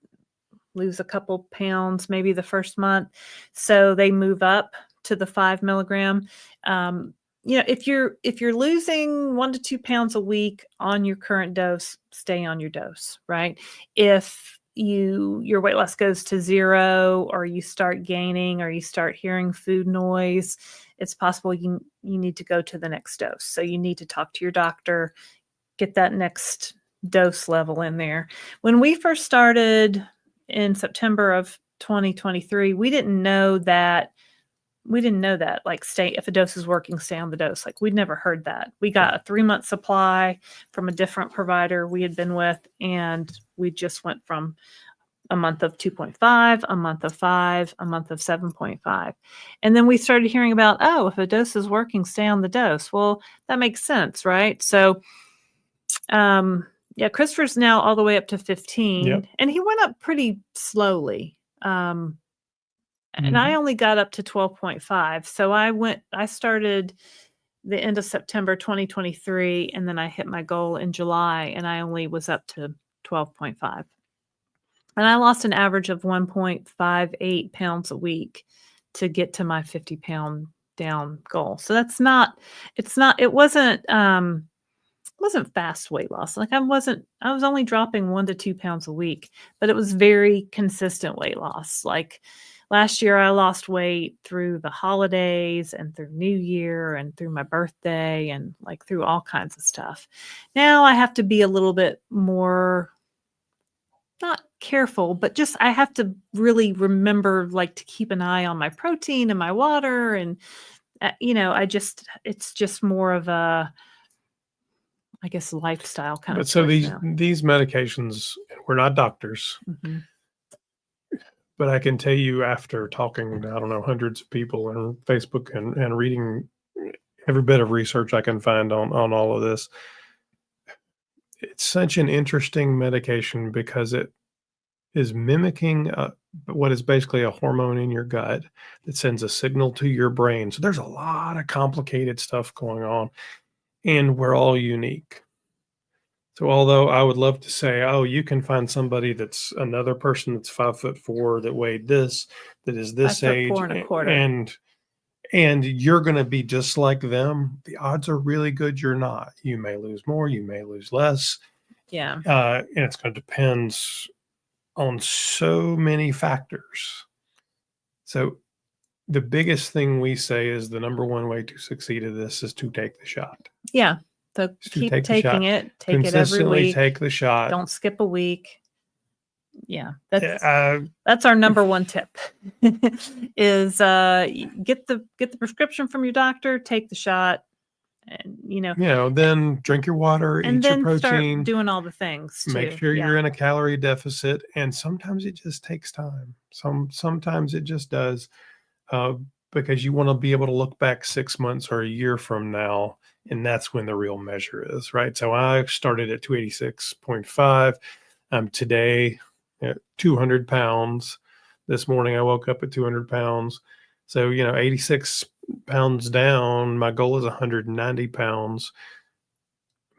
lose a couple pounds maybe the first month. So they move up to the 5 milligram. If you're losing 1 to 2 pounds a week on your current dose, stay on your dose, right? If your weight loss goes to 0, or you start gaining, or you start hearing food noise, it's possible you need to go to the next dose. So you need to talk to your doctor, get that next dose level in there. When we first started in September of 2023, we didn't know that. Like, if a dose is working, stay on the dose. Like, we'd never heard that. We got a 3-month supply from a different provider we had been with, and we just went from a month of 2.5, a month of 5, a month of 7.5. And then we started hearing about, if a dose is working, stay on the dose. Well, that makes sense, right? So, Christopher's now all the way up to 15, and he went up pretty slowly. And I only got up to 12.5. So I started the end of September 2023, and then I hit my goal in July, and I only was up to 12.5. And I lost an average of 1.58 pounds a week to get to my 50-pound down goal. So it wasn't fast weight loss. Like, I was only dropping 1 to 2 pounds a week, but it was very consistent weight loss. Like, last year I lost weight through the holidays and through New Year and through my birthday and like through all kinds of stuff. Now I have to be a little bit more, not careful, but just I have to really remember like to keep an eye on my protein and my water, and it's just more of a, I guess, lifestyle kind But of so choice now. these medications, we're not doctors, Hmm. but I can tell you after talking to, I don't know, hundreds of people on Facebook and reading every bit of research I can find on all of this, it's such an interesting medication because it is mimicking what is basically a hormone in your gut that sends a signal to your brain. So there's a lot of complicated stuff going on, and we're all unique. So although I would love to say, oh, you can find somebody that's another person that's 5'4" that weighed this, that is this 5'4" age, and a quarter. and you're going to be just like them, the odds are really good you're not. You may lose more, you may lose less. Yeah. And it's going to depend on so many factors. So the biggest thing we say is the number one way to succeed at this is to take the shot. Yeah. So keep take the shot. taking it. Take it every Consistently week. take the shot. Don't skip a week. Yeah, that's our number one tip is get the prescription from your doctor, take the shot, and then drink your water, and eat then your start protein, doing all the things too. make sure you're in a calorie deficit, and sometimes it just takes time. Sometimes it just does, because you want to be able to look back 6 months or a year from now, and that's when the real measure is, right? So I started at 286.5. Today at 200 pounds. This morning I woke up at 200 pounds. So, 86 pounds down. My goal is 190 pounds.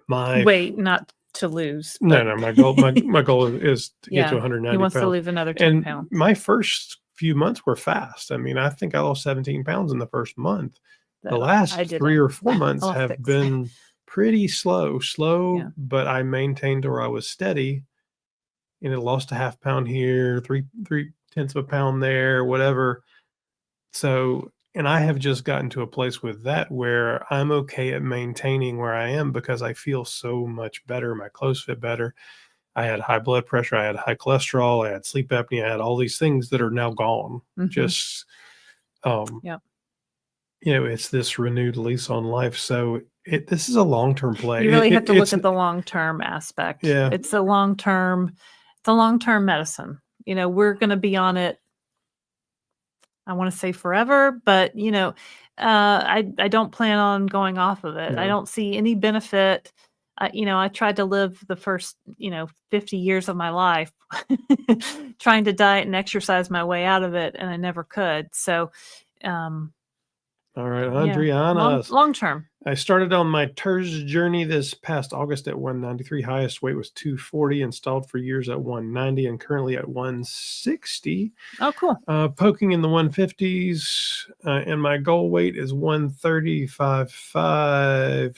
Wait, not to lose. No. My goal is to get to 190 he wants pounds. to lose another 10 pounds. My first few months were fast. I mean, I think I lost 17 pounds in the first month. The last 3 or 4 months have been pretty slow, but I maintained where I was steady. And it lost a half pound here, 3/10 of a pound there, whatever. So, and I have just gotten to a place with that where I'm okay at maintaining where I am because I feel so much better. My clothes fit better. I had high blood pressure. I had high cholesterol. I had sleep apnea. I had all these things that are now gone. Mm-hmm. Just, it's this renewed lease on life. So this is a long-term play. You really have to look at the long-term aspect. Yeah. It's a long-term medicine. We're going to be on it, I want to say forever, but I don't plan on going off of it. No. I don't see any benefit. I tried to live the first 50 years of my life trying to diet and exercise my way out of it, and I never could. So all right, Adriana. Long term. I started on my Terz journey this past August at 193. Highest weight was 240. Installed for years at 190 and currently at 160. Oh, cool. Poking in the 150s. And my goal weight is 135.5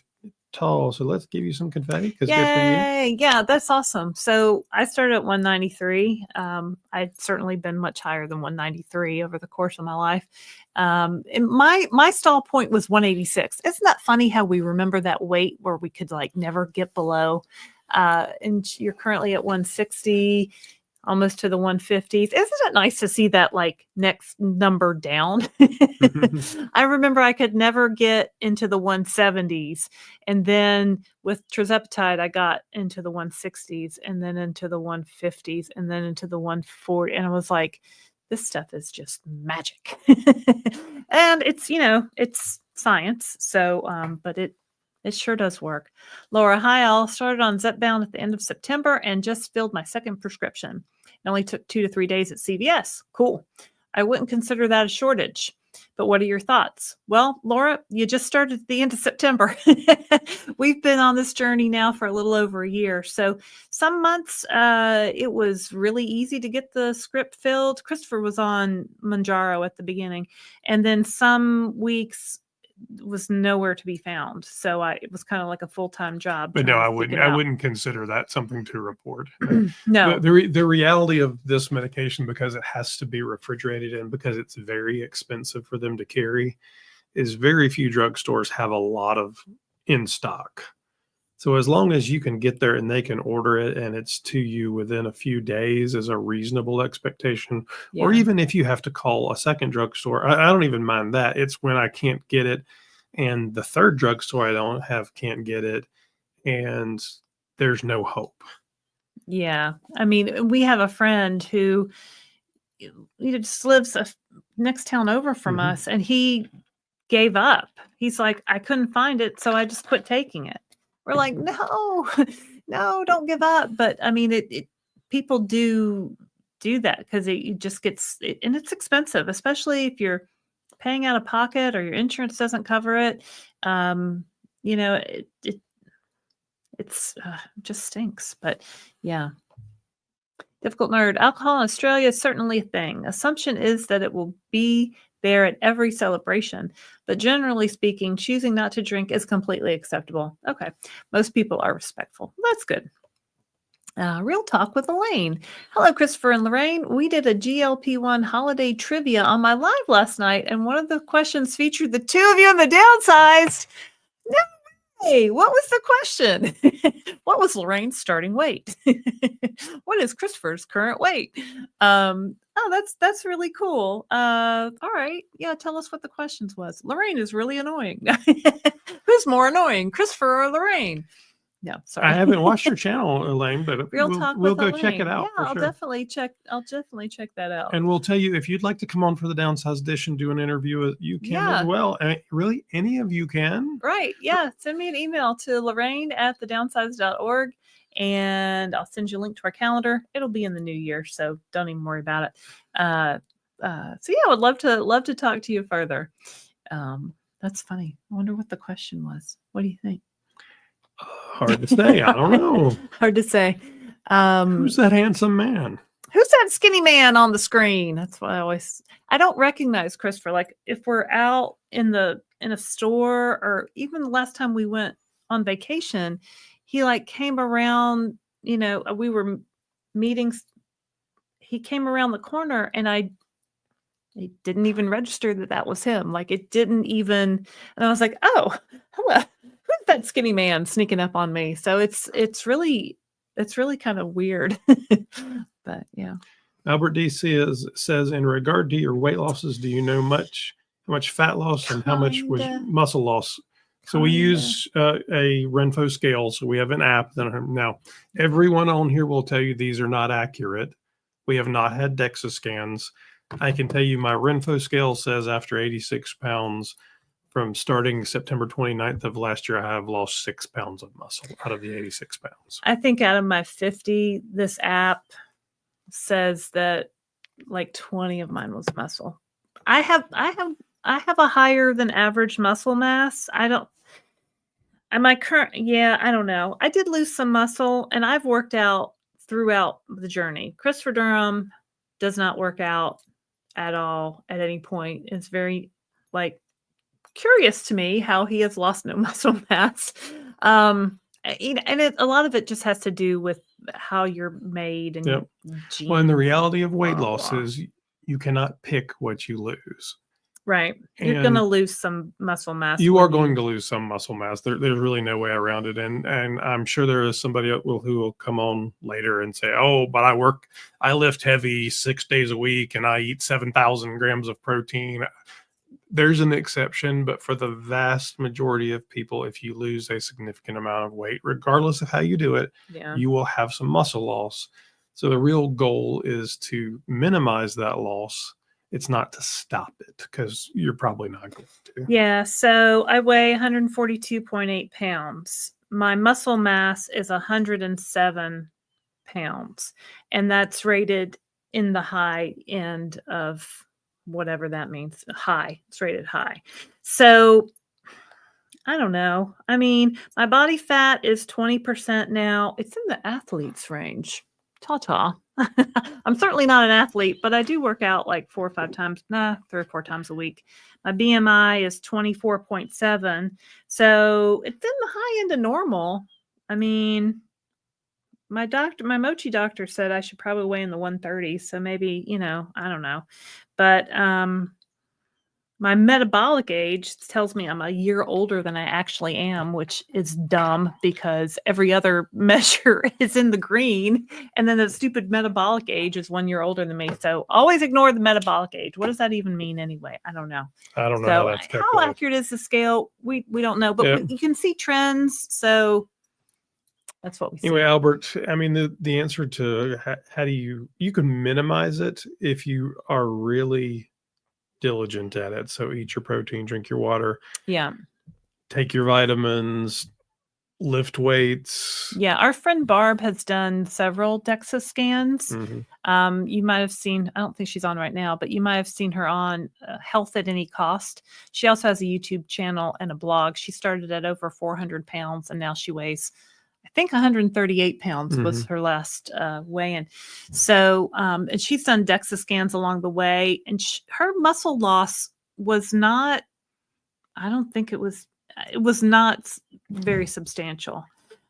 tall. So let's give you some confetti. Good for you. Yeah, that's awesome. So I started at 193. I'd certainly been much higher than 193 over the course of my life. And my stall point was 186. Isn't that funny how we remember that weight where we could never get below? And you're currently at 160, almost to the 150s. Isn't it nice to see that next number down? I remember I could never get into the 170s. And then with Tirzepatide, I got into the 160s and then into the 150s and then into the 140. And I was like, this stuff is just magic. And it's science. So, but it sure does work. Laura, hi, all. Started on Zepbound at the end of September and just filled my second prescription. It only took 2 to 3 days at CVS. Cool. I wouldn't consider that a shortage. But what are your thoughts? Well, Laura, you just started at the end of September. We've been on this journey now for a little over a year. So some months it was really easy to get the script filled. Christopher was on Mounjaro at the beginning. And then some weeks was nowhere to be found. So it was kind of like a full-time job. But no, I wouldn't consider that something to report. No. The reality of this medication, because it has to be refrigerated and because it's very expensive for them to carry, is very few drugstores have a lot of in stock. So as long as you can get there and they can order it and it's to you within a few days is a reasonable expectation. Or Yeah. even if you have to call a second drugstore, I don't even mind that. It's when I can't get it and the third drugstore I don't have can't get it and there's no hope. Yeah. I mean, we have a friend who he just lives next town over from Mhm. us, and he gave up. He's like, I couldn't find it, so I just quit taking it. We're like, no, no, don't give up. But I mean, it people do that because it just gets and it's expensive, especially if you're paying out of pocket or your insurance doesn't cover it. Um, it just stinks. But yeah. Difficult nerd. Alcohol in Australia is certainly a thing. Assumption is that it will be there at every celebration, but generally speaking, choosing not to drink is completely acceptable. Okay. Most people are respectful. That's good. Real talk with Elaine. Hello, Christopher and Laraine. We did a GLP-1 holiday trivia on my live last night, and one of the questions featured the two of you on the Downsized. No way! What was the question? What was Lorraine's starting weight? What is Christopher's current weight? Oh, that's really cool. All right. Yeah, tell us what the questions was. Laraine is really annoying. Who's more annoying, Christopher or Laraine? No, I sorry. haven't watched your channel, Elaine, but Real talk we'll with go check it Elaine. Yeah, out for I'll sure. definitely check. I'll definitely check that out. And we'll tell you if you'd like to come on for the Downsized Dish and do an interview, you can as Yeah. well. Really, any of you can. Right. Yeah. Send me an email to Laraine@thedownsized.org and I'll send you a link to our calendar. It'll be in the new year, so don't even worry about it. So yeah, I would love to talk to you further. That's funny. I wonder what the question was. What do you think? Hard to say. I don't know. Hard to say. Who's that handsome man? Who's that skinny man on the screen? That's what I don't recognize Christopher. Like if we're out in a store or even the last time we went on vacation, he like came around, we were meetings. He came around the corner and it didn't even register that was him. Like it didn't even, and I was like, oh, hello. Who's that skinny man sneaking up on me? So it's really kind of weird. But yeah. Albert D says, in regard to your weight losses, do you know how much fat loss and how much was Kinda. muscle loss? So we Kinda. use a Renpho scale. So we have an app. Now, everyone on here will tell you these are not accurate. We have not had DEXA scans. I can tell you my Renpho scale says after 86 pounds from starting September 29th of last year, I have lost 6 pounds of muscle out of the 86 pounds. I think out of my 50, this app says that like 20 of mine was muscle. I have a higher than average muscle mass. I don't know. I did lose some muscle and I've worked out throughout the journey. Christopher Durham does not work out at all at any point. It's very like curious to me how he has lost no muscle mass. And a lot of it just has to do with how you're made and Yep. genes. Well, and the reality of weight blah, loss blah. is you cannot pick what you lose. Right. You're And going to lose some muscle mass. you are going to lose some muscle mass. There's really no way around it. And I'm sure there is somebody who will come on later and say, oh, but I lift heavy 6 days a week and I eat 7,000 grams of protein. There's an exception, but for the vast majority of people, if you lose a significant amount of weight, regardless of how you do it, you will have some muscle loss. So the real goal is to minimize that loss. It's not to stop it because you're probably not going to. Yeah. So I weigh 142.8 pounds. My muscle mass is 107 pounds. And that's rated in the high end of whatever that means. High. It's rated high. So I don't know. I mean, my body fat is 20% now. It's in the athlete's range. Ta-ta. I'm certainly not an athlete, but I do work out like 3 or 4 times a week. My BMI is 24.7. So it's in the high end of normal. I mean, my Mochi doctor said I should probably weigh in the 130s. So maybe, I don't know. But My metabolic age tells me I'm a year older than I actually am, which is dumb because every other measure is in the green. And then the stupid metabolic age is 1 year older than me. So always ignore the metabolic age. What does that even mean anyway? I don't know. I don't know So how that's how calculated. accurate is the scale? We don't know, but Yep. you can see trends. So that's what we see. Anyway, Albert, I mean, the answer to how do you can minimize it if you are really diligent at it. So eat your protein, drink your water, Yeah. take your vitamins, lift weights. Yeah. Our friend Barb has done several DEXA scans. Mhm. You might have seen, I don't think she's on right now, but you might have seen her on Health at Any Cost. She also has a YouTube channel and a blog. She started at over 400 pounds and now she weighs, I think 138 pounds was her last weigh-in. So, and she's done DEXA scans along the way, and her muscle loss was not, I don't think it was not very substantial.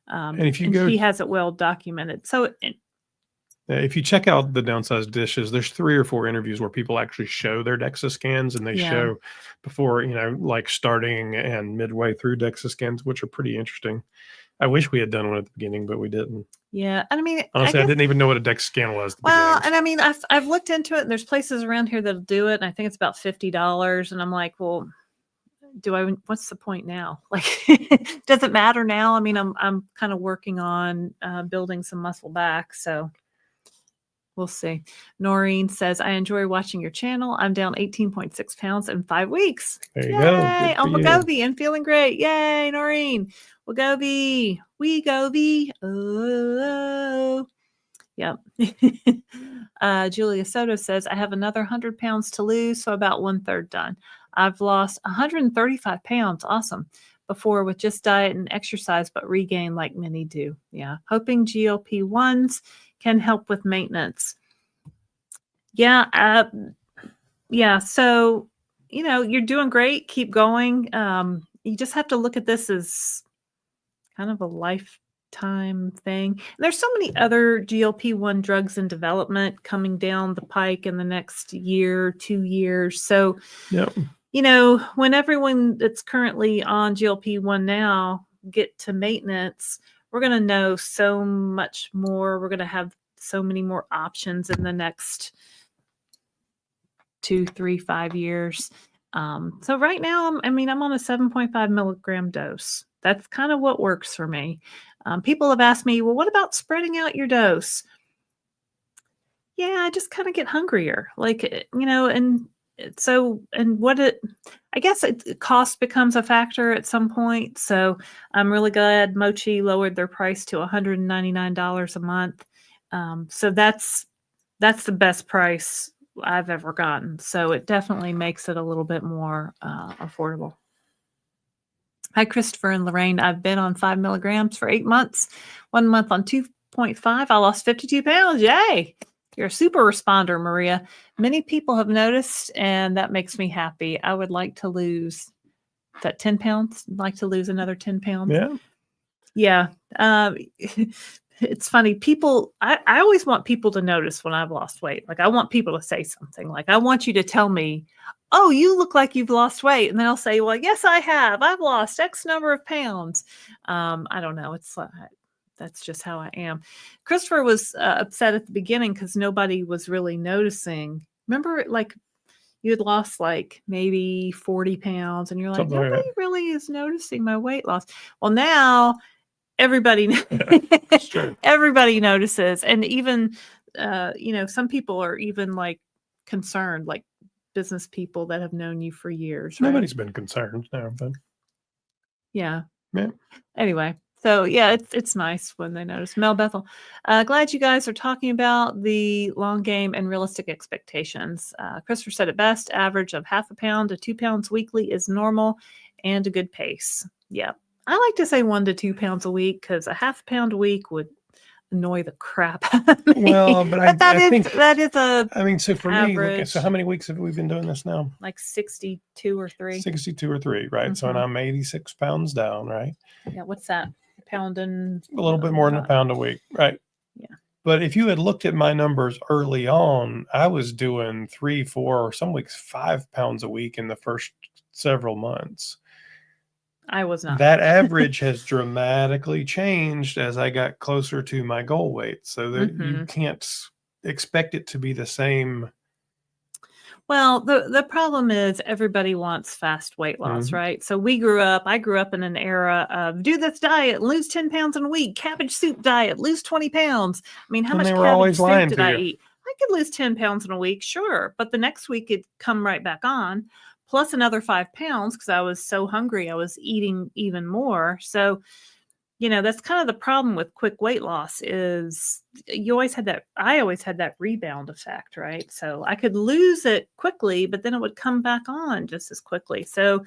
And if you and go, she has it well documented. So if you check out the Downsized Dishes, there's 3 or 4 interviews where people actually show their DEXA scans, and they Yeah. show before, like starting and midway through DEXA scans, which are pretty interesting. I wish we had done one at the beginning, but we didn't. Yeah, and I mean, Honestly, I guess, didn't even know what a DEXA scan was at the well, beginning. and I mean, I've looked into it, and there's places around here that'll do it, and I think it's about $50, and I'm like, well, what's the point now? Like, does it matter now? I mean, I'm kind of working on building some muscle back, so we'll see. Noreen says, I enjoy watching your channel. I'm down 18.6 pounds in 5 weeks. There you Yay! go. Good for On you. Wegovy and feeling great. Yay, Noreen. Wegovy. Oh. Yep. Julia Soto says, I have another 100 pounds to lose, so about 1/3 done. I've lost 135 pounds. Awesome. Before with just diet and exercise, but regain like many do. Yeah. Hoping GLP-1s can help with maintenance. Yeah. Yeah. So, you're doing great. Keep going. You just have to look at this as kind of a lifetime thing. And there's so many other GLP-1 drugs in development coming down the pike in the next year, 2 years. So, Yep. when everyone that's currently on GLP-1 now get to maintenance, we're going to know so much more. We're going to have so many more options in the next 2, 3, 5 years. So right now, I'm on a 7.5 milligram dose. That's kind of what works for me. People have asked me, well, what about spreading out your dose? Yeah, I just kind of get hungrier. Like, and so, and I guess cost becomes a factor at some point. So I'm really glad Mochi lowered their price to $199 a month. So that's the best price I've ever gotten. So it definitely makes it a little bit more affordable. Hi, Christopher and Laraine. I've been on 5 milligrams for 8 months. 1 month on 2.5. I lost 52 pounds. Yay. You're a super responder, Maria. Many people have noticed, and that makes me happy. I would like to lose 10 pounds. I'd like to lose another 10 pounds. Yeah. Yeah. It's funny. People, I always want people to notice when I've lost weight. Like, I want people to say something. Like, I want you to tell me, oh, you look like you've lost weight. And then I'll say, well, yes, I have. I've lost X number of pounds. I don't know. It's that's just how I am. Christopher was upset at the beginning because nobody was really noticing. Remember, like, you had lost like maybe 40 pounds and you're like, Something like nobody that. really is noticing my weight loss. Well, now everybody It's true. everybody notices, and even some people are even like concerned, like business people that have known you for years, right? Nobody's been concerned now, but Yeah. Yeah. Anyway, so yeah, it's nice when they notice. Mel Bethel, glad you guys are talking about the long game and realistic expectations. Christopher said it best: average of 0.5 pound to 2 pounds weekly is normal and a good pace. Yeah. I like to say 1 to 2 pounds a week because a 0.5 pound a week would annoy the crap out of me. Well, but I think that is a I mean, so for me, average. so how many weeks have we been doing this now? Like 62 or 3. 62 or 3, right? So and I'm 86 pounds down, right? Yeah, what's that? A pound and A little bit more than a pound a week, right? Yeah. But if you had looked at my numbers early on, I was doing 3, 4, or some weeks 5 pounds a week in the first several months. I was not. That average has dramatically changed as I got closer to my goal weight. So that you can't expect it to be the same. Well, the problem is everybody wants fast weight loss, right? So I grew up in an era of do this diet, lose 10 pounds in a week, cabbage soup diet, lose 20 pounds. I mean, how And much they were cabbage always soup lying did to I you. eat? I could lose 10 pounds in a week, sure. But the next week it'd come right back on, plus another 5 pounds because I was so hungry. I was eating even more. So, that's kind of the problem with quick weight loss is I always had that rebound effect, right? So I could lose it quickly, but then it would come back on just as quickly. So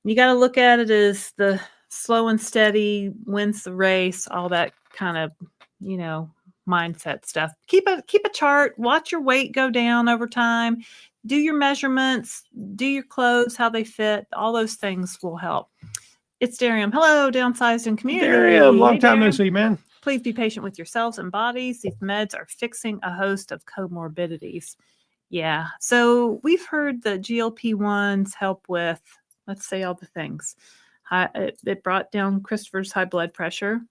you got to look at it as the slow and steady wins the race, all that kind of, mindset stuff. Keep a chart, watch your weight go down over time, do your measurements, do your clothes, how they fit, all those things will help. It's Durham. Hello, Downsized and community. Durham, long time no Durham. see, man. Please be patient with yourselves and bodies. These meds are fixing a host of comorbidities. Yeah. So we've heard that GLP-1s help with, let's say, all the things. It brought down Christopher's high blood pressure.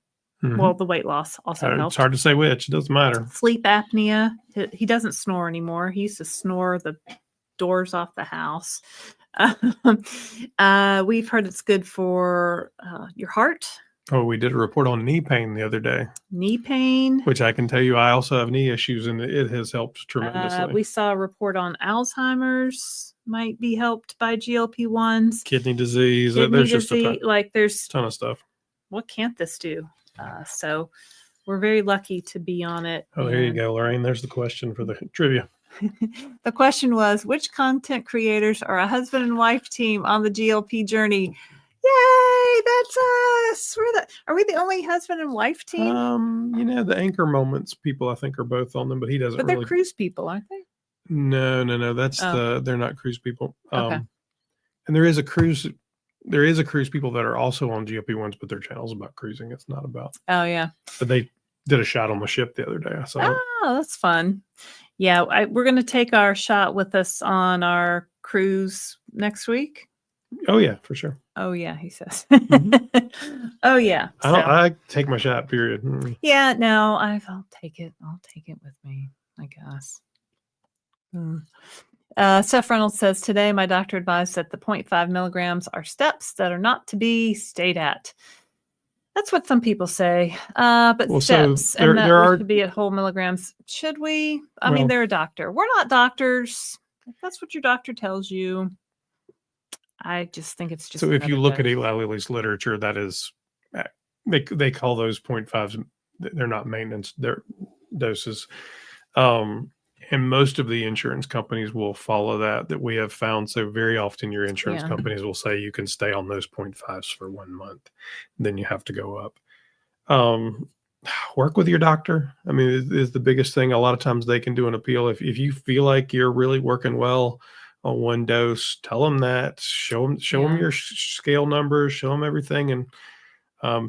Well, the weight loss also helped. It's hard to say which. It doesn't matter. Sleep apnea. He doesn't snore anymore. He used to snore the doors off the house. We've heard it's good for your heart. Oh, we did a report on knee pain the other day. Knee pain. Which I can tell you, I also have knee issues, and it has helped tremendously. We saw a report on Alzheimer's might be helped by GLP-1s. Kidney disease. There's just there's a ton of stuff. What can't this do? So we're very lucky to be on it. Oh, there you go, Laraine. There's the question for the trivia. The question was, which content creators are a husband and wife team on the GLP journey? Yay, that's us. Are we the only husband and wife team? The anchor moments people I think are both on them, but he doesn't. But they're cruise people, aren't they? No. That's they're not cruise people. Okay. And there is a cruise people that are also on GLP-1s, but their channel's about cruising. It's not about. Oh yeah. But they did a shot on the ship the other day. I saw it. Oh, that's fun. Yeah, we're going to take our shot with us on our cruise next week. Oh yeah, for sure. Oh yeah, he says. Oh yeah. I take my shot. Period. Yeah, no, I'll take it. I'll take it with me, I guess. Seth Reynolds says, today my doctor advised that the 0.5 milligrams are steps that are not to be stayed at. That's what some people say. But steps, and that we should be at whole milligrams. Should we? I mean, they're a doctor. We're not doctors. If that's what your doctor tells you, I just think it's just. So if you look at Eli Lilly's literature, that is, they call those 0.5s. They're not maintenance. They're doses. And most of the insurance companies will follow that we have found. So very often your insurance companies will say you can stay on those 0.5s for 1 month. Then you have to go up. Work with your doctor. I mean, is the biggest thing. A lot of times they can do an appeal. If you feel like you're really working well on one dose, tell them that. Show them your scale numbers. Show them everything. And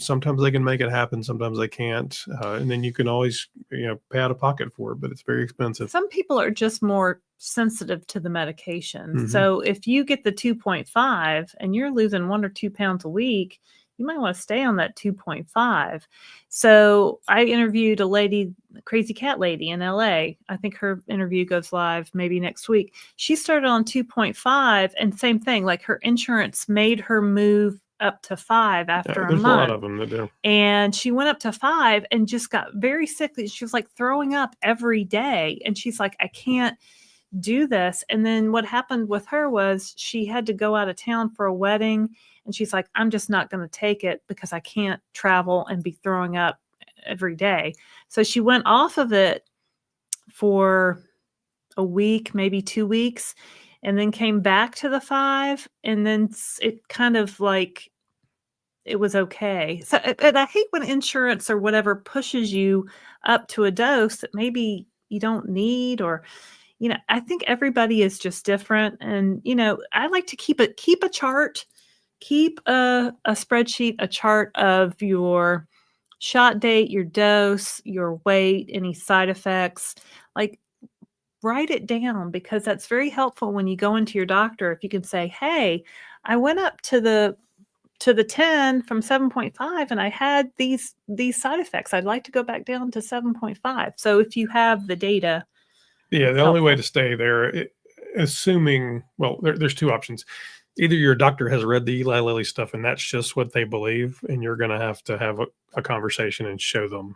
sometimes they can make it happen. Sometimes they can't. And then you can always, pay out of pocket for it, but it's very expensive. Some people are just more sensitive to the medication. So if you get the 2.5 and you're losing 1 or 2 pounds a week, you might want to stay on that 2.5. So I interviewed a lady, Crazy Cat Lady in LA. I think her interview goes live maybe next week. She started on 2.5 and same thing, like her insurance made her move up to 5 after a month. There's a lot of them that do. And she went up to 5 and just got very sick. She was like throwing up every day. And she's like, I can't do this. And then what happened with her was she had to go out of town for a wedding. And she's like, I'm just not going to take it because I can't travel and be throwing up every day. So she went off of it for a week, maybe 2 weeks, and then came back to the 5. And then it kind of like, it was okay. So, and I hate when insurance or whatever pushes you up to a dose that maybe you don't need, or, I think everybody is just different. And, I like to keep a chart, keep a spreadsheet, a chart of your shot date, your dose, your weight, any side effects. Like, write it down, because that's very helpful when you go into your doctor. If you can say, hey, I went up to the 10 from 7.5 and I had these side effects. I'd like to go back down to 7.5. So if you have the data, Yeah, it's the only way helpful. to stay there, assuming, well, there's two options. Either your doctor has read the Eli Lilly stuff and that's just what they believe, and you're going to have a conversation and show them.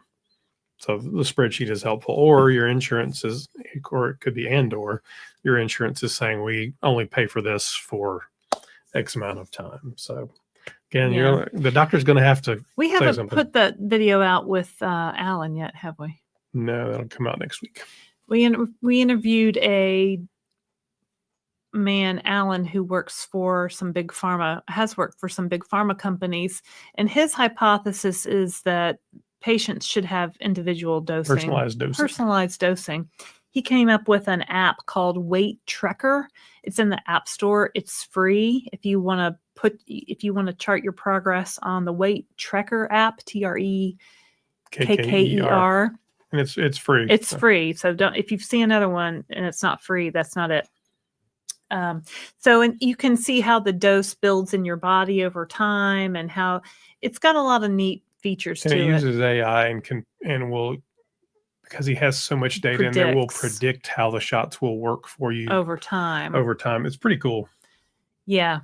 So the spreadsheet is helpful, or your insurance is, or it could be, or your insurance is saying we only pay for this for X amount of time. So again, Yeah. the doctor's going to have to We say haven't something. put that video out with Alan yet, have we? No, that'll come out next week. We interviewed a man, Alan, who works for some big pharma, has worked for some big pharma companies, and his hypothesis is that patients should have individual dosing, personalized dosing. He came up with an app called Weight Trekker. It's in the App Store. It's free. If you want to chart your progress on the Weight Trekker app, TREKKER. And it's free. It's free. So if you see another one and it's not free, that's not it. And you can see how the dose builds in your body over time, and how it's got a lot of neat features to it. It uses AI and will, because he has so much data in there, will predict how the shots will work for you over time. It's pretty cool. Yeah.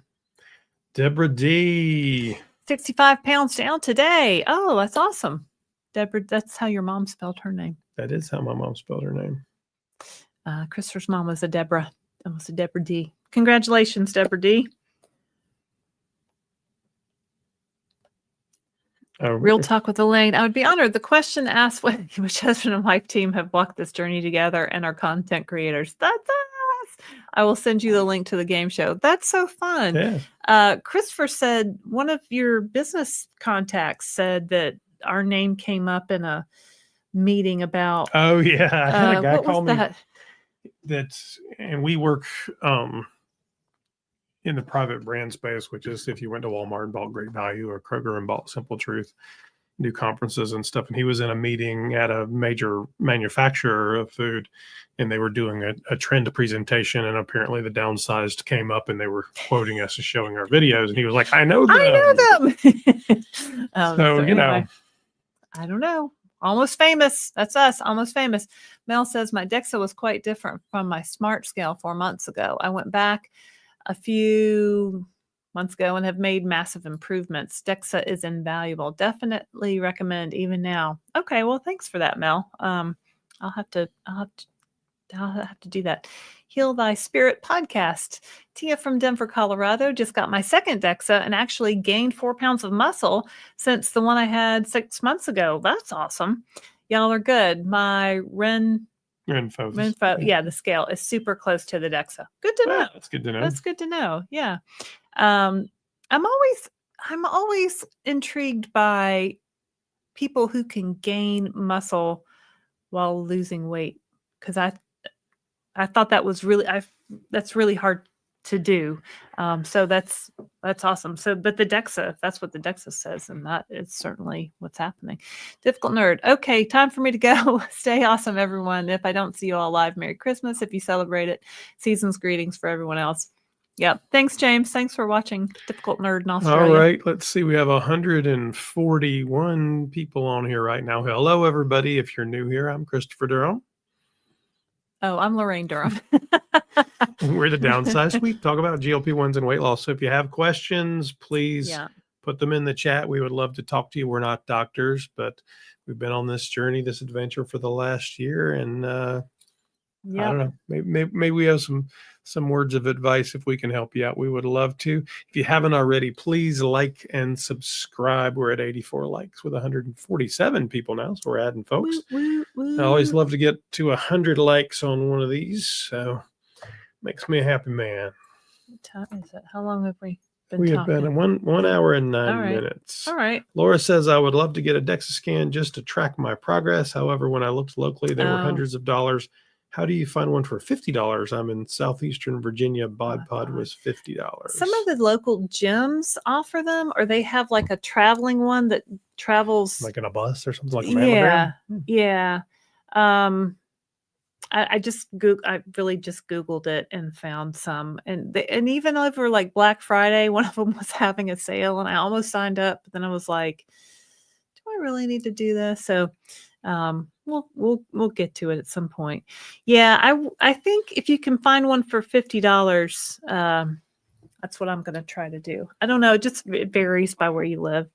Deborah D. 65 pounds down today. Oh, that's awesome. Deborah, that's how your mom spelled her name. That is how my mom spelled her name. Christopher's mom was a Deborah. Almost a Deborah D. Congratulations, Deborah D. Real talk with Elaine. I would be honored. The question asked which husband and wife team have walked this journey together and are content creators. That's us. I will send you the link to the game show. That's so fun. Yeah. Christopher said one of your business contacts said that our name came up in a meeting about. Oh yeah, I had a guy call me. And we work in the private brand space, which is if you went to Walmart and bought Great Value, or Kroger and bought Simple Truth, do conferences and stuff. And he was in a meeting at a major manufacturer of food, and they were doing a trend presentation, and apparently the Downsized came up and they were quoting us and showing our videos, and he was like, I know them. So anyway, I don't know. Almost famous. That's us. Almost famous. Mel says my DEXA was quite different from my SMART scale 4 months ago. I went back a few months ago and have made massive improvements. DEXA is invaluable. Definitely recommend even now. Okay. Well, thanks for that, Mel. I'll have to do that. Heal Thy Spirit podcast. Tia from Denver, Colorado, just got my second DEXA and actually gained 4 pounds of muscle since the one I had 6 months ago. That's awesome. Y'all are good. My Renfo, yeah, the scale is super close to the DEXA. Good to know. That's good to know. That's good to know. Yeah. I'm always intrigued by people who can gain muscle while losing weight, because I thought that was that's really hard to do. So that's awesome. So, but the DEXA, that's what the DEXA says, and that is certainly what's happening. Difficult nerd. Okay, time for me to go. Stay awesome, everyone. If I don't see you all live, Merry Christmas. If you celebrate it, season's greetings for everyone else. Yeah. Thanks, James. Thanks for watching Difficult Nerd in Australia. All right. Let's see. We have 141 people on here right now. Hello, everybody. If you're new here, I'm Christopher Durham. Oh, I'm Laraine Durham. We're the Downsized. We talk about GLP-1s and weight loss. So if you have questions, please put them in the chat. We would love to talk to you. We're not doctors, but we've been on this journey, this adventure for the last year. And I don't know, maybe we have some words of advice if we can help you out. We would love to. If you haven't already, please like and subscribe. We're at 84 likes with 147 people now, so we're adding folks. I always love to get to 100 likes on one of these, so makes me a happy man. What time is it? How long have we been talking? Have been in 1 hour and 9 minutes. All right. Laura says, I would love to get a DEXA scan just to track my progress. However, when I looked locally, there were hundreds of dollars How do you find one for $50? I'm in Southeastern Virginia. Bod my Pod God. was $50. Some of the local gyms offer them, or they have like a traveling one that travels. Like in a bus or something, like a Yeah, mammogram? yeah. I really just Googled it and found some, and even over like Black Friday, one of them was having a sale, and I almost signed up, but then I was like, do I really need to do this? So, we'll get to it at some point. Yeah, I think if you can find one for $50, that's what I'm going to try to do. I don't know, it varies by where you live.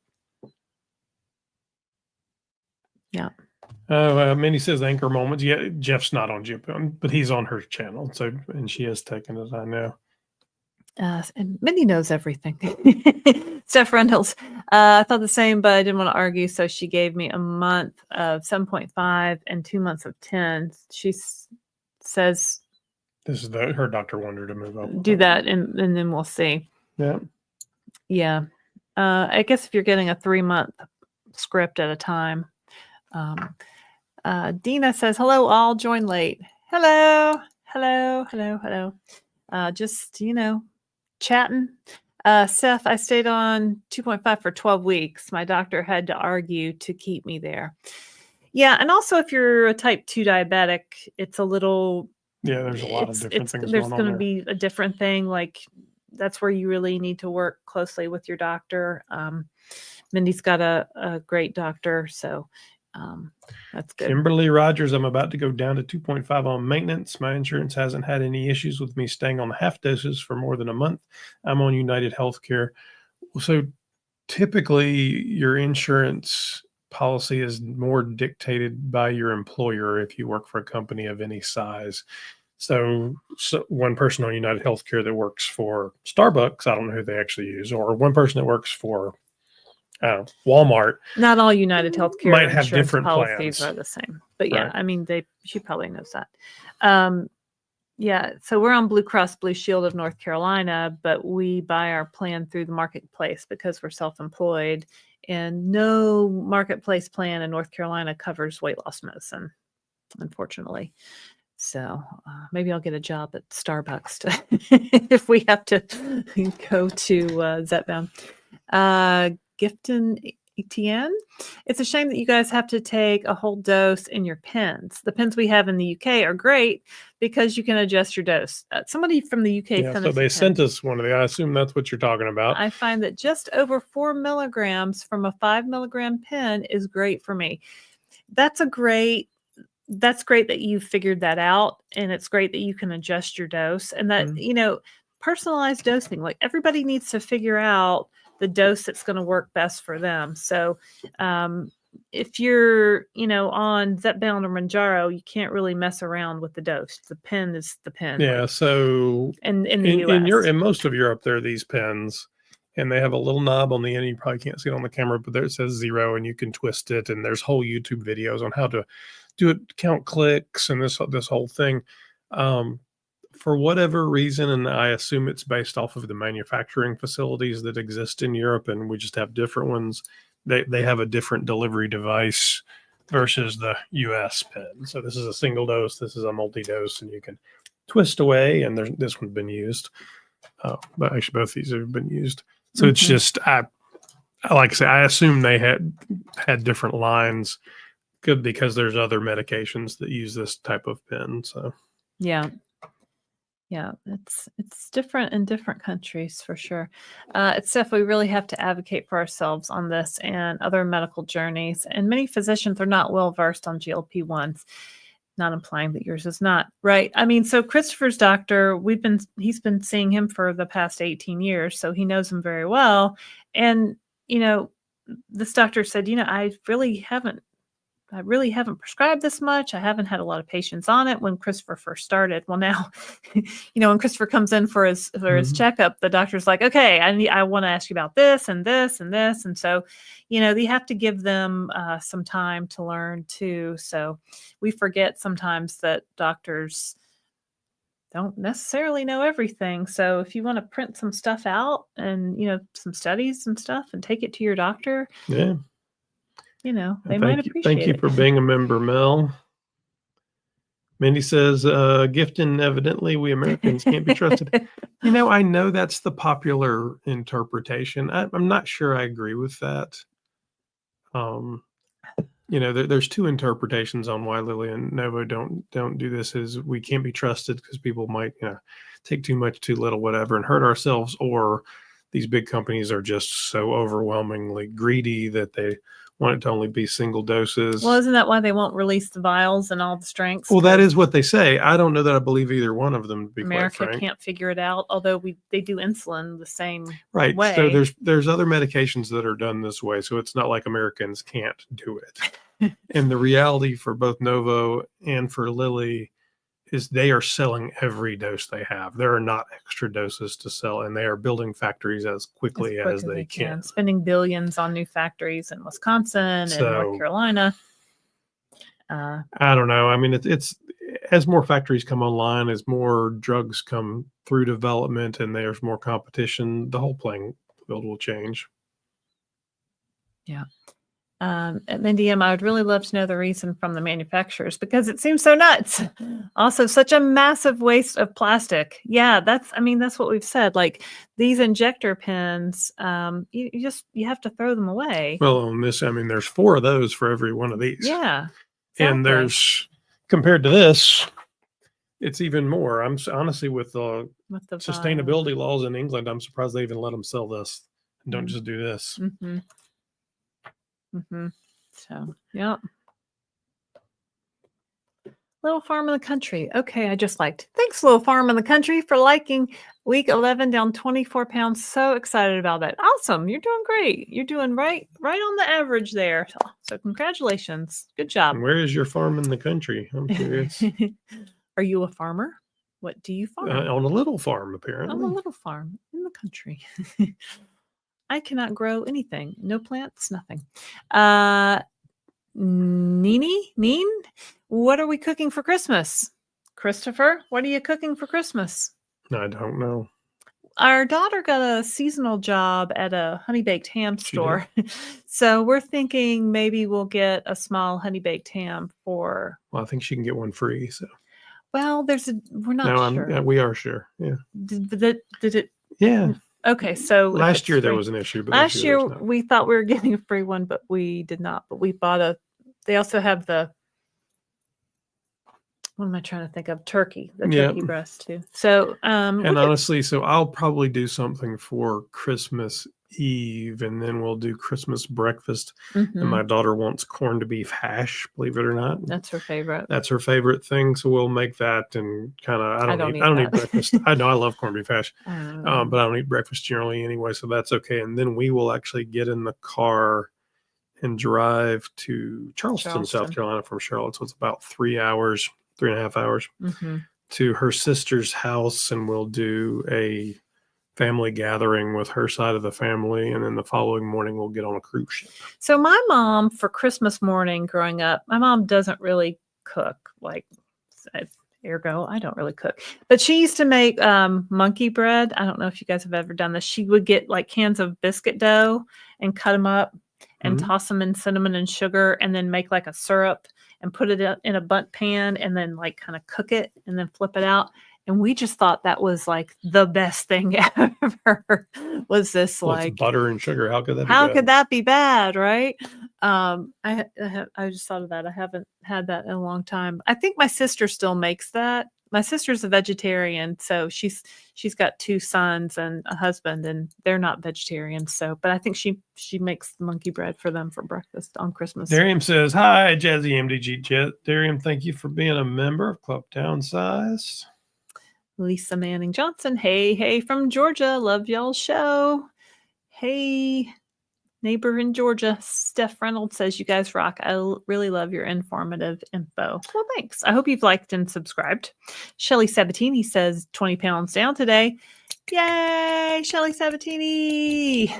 Yeah. Minnie says anchor moments. Yeah, Jeff's not on Zepbound, but he's on her channel. So, and she has taken it, I know. And Minnie knows everything. Steph Reynolds, I thought the same, but I didn't want to argue. So she gave me a month of 7.5 and 2 months of 10. She says, this is her doctor wanted her to move up. Do that, and then we'll see. Yeah. Yeah. I guess if you're getting a 3-month script at a time. Dina says, hello, all, join late. Hello. Just, chatting. Seth, I stayed on 2.5 for 12 weeks. My doctor had to argue to keep me there. Yeah. And also if you're a type 2 diabetic, it's a little, there's a lot of different things there's going on going to be a different thing. Like that's where you really need to work closely with your doctor. Mindy's got a great doctor. So, that's good. Kimberly Rogers, I'm about to go down to 2.5 on maintenance. My insurance hasn't had any issues with me staying on half doses for more than a month. I'm on United Healthcare. So typically your insurance policy is more dictated by your employer if you work for a company of any size. So one person on United Healthcare that works for Starbucks, I don't know who they actually use, or one person that works for Walmart. Not all United Healthcare might have different policies plans. are the same, but yeah, Right. I mean, she probably knows that. Yeah, so we're on Blue Cross Blue Shield of North Carolina, but we buy our plan through the marketplace because we're self-employed, and no marketplace plan in North Carolina covers weight loss medicine, unfortunately. So maybe I'll get a job at Starbucks if we have to go to Zepbound. Gifton Etienne, it's a shame that you guys have to take a whole dose in your pens. The pens we have in the UK are great because you can adjust your dose. Somebody from the UK so they sent us one of the, I assume that's what you're talking about. I find that just over 4 milligrams from a 5 milligram pen is great for me. That's great that you figured that out, and it's great that you can adjust your dose, and that personalized dosing, like everybody needs to figure out the dose that's going to work best for them. So if you're on Zepbound or Mounjaro, you can't really mess around with the dose. The pen is the pen. Yeah. So in the US. In most of Europe, there are these pens, and they have a little knob on the end. You probably can't see it on the camera, but there it says 0, and you can twist it. And there's whole YouTube videos on how to do it, count clicks, and this whole thing. For whatever reason, and I assume it's based off of the manufacturing facilities that exist in Europe, and we just have different ones. They have a different delivery device versus the US pen. So this is a single dose, this is a multi-dose, and you can twist away, and this one's been used. But actually both these have been used. So it's just, like I say, I assume they had different lines, good, because there's other medications that use this type of pen. So yeah, it's different in different countries for sure. It's stuff we really have to advocate for ourselves on this and other medical journeys. And many physicians are not well versed on GLP-1s. Not implying that yours is not, right? I mean, so Christopher's doctor, he's been seeing him for the past 18 years, so he knows him very well. And this doctor said, I really haven't prescribed this much. I haven't had a lot of patients on it when Christopher first started. Well, now, when Christopher comes in for his checkup, the doctor's like, okay, I want to ask you about this and this and this. And so, you have to give them some time to learn too. So we forget sometimes that doctors don't necessarily know everything. So if you want to print some stuff out and, some studies and stuff and take it to your doctor. Yeah. They might appreciate it. Thank you for being a member, Mel. Mindy says, Gifton, evidently we Americans can't be trusted. I know that's the popular interpretation. I'm not sure I agree with that. There's two interpretations on why Lilly and Novo don't do this. Is we can't be trusted because people might take too much, too little, whatever, and hurt ourselves, or these big companies are just so overwhelmingly greedy that they want it to only be single doses. Well, isn't that why they won't release the vials and all the strengths? Well, that is what they say. I don't know that I believe either one of them, to be America quite frank. can't figure it out, although they do insulin the same right way. So there's other medications that are done this way, so it's not like Americans can't do it. And the reality for both Novo and for Lilly is they are selling every dose they have. There are not extra doses to sell, and they are building factories as quickly as they can. Spending billions on new factories in Wisconsin and North Carolina. I don't know. I mean, it's as more factories come online, as more drugs come through development, and there's more competition, the whole playing field will change. Yeah. At Mindy M, I would really love to know the reason from the manufacturers, because it seems so nuts. Also, such a massive waste of plastic. Yeah, that's what we've said. Like these injector pens, you have to throw them away. Well, on this, there's 4 of those for every one of these. Yeah. Exactly. And there's, compared to this, it's even more. I'm honestly, with the sustainability laws in England, I'm surprised they even let them sell this and don't just do this. Mm-hmm. Mm-hmm. So, yeah. Little Farm in the Country. Okay, I just liked. Thanks, Little Farm in the Country, for liking week 11 down 24 pounds. So excited about that. Awesome. You're doing great. You're doing right on the average there. So congratulations. Good job. And where is your farm in the country? I'm curious. Are you a farmer? What do you farm? On a little farm, apparently. On a little farm in the country. I cannot grow anything. No plants, nothing. Neen, what are we cooking for Christmas? Christopher, what are you cooking for Christmas? I don't know. Our daughter got a seasonal job at a honey baked ham store. So we're thinking maybe we'll get a small honey baked ham for. Well, I think she can get one free. So. Well, we're not sure. We are sure. Yeah. Did it? Yeah. Okay, so last year there was an issue. But last year we thought we were getting a free one, but we did not. But we bought they also have what am I trying to think of? Turkey breast too. So, and honestly, so I'll probably do something for Christmas Eve, and then we'll do Christmas breakfast. Mm-hmm. And my daughter wants corned beef hash, believe it or not. That's her favorite. That's her favorite thing. So we'll make that, and kind of, I don't eat breakfast. I know I love corned beef hash, but I don't eat breakfast generally anyway, so that's okay. And then we will actually get in the car and drive to Charleston, South Carolina from Charlotte. So it's about 3.5 hours mm-hmm. to her sister's house, and we'll do a family gathering with her side of the family, and then the following morning we'll get on a cruise ship. So my mom, for Christmas morning growing up, my mom doesn't really cook, ergo I don't really cook, but she used to make monkey bread. I don't know if you guys have ever done this. She would get like cans of biscuit dough and cut them up and mm-hmm. toss them in cinnamon and sugar, and then make like a syrup and put it in a bundt pan, and then like kind of cook it and then flip it out. And we just thought that was like the best thing ever. Was this it's butter and sugar? How could that be how bad? could that be bad, right? I just thought of that. I haven't had that in a long time. I think my sister still makes that. My sister's a vegetarian, so she's got 2 sons and a husband, and they're not vegetarians. So, but I think she makes monkey bread for them for breakfast on Christmas. Darium says, "Hi, Jazzy MDG Jet." Darium, thank you for being a member of Club Downsized. Lisa Manning Johnson, hey from Georgia, love y'all's show. Hey, neighbor in Georgia, Steph Reynolds says, "You guys rock. I really love your informative info." Well, thanks. I hope you've liked and subscribed. Shelly Sabatini says, 20 pounds down today. Yay, Shelly Sabatini.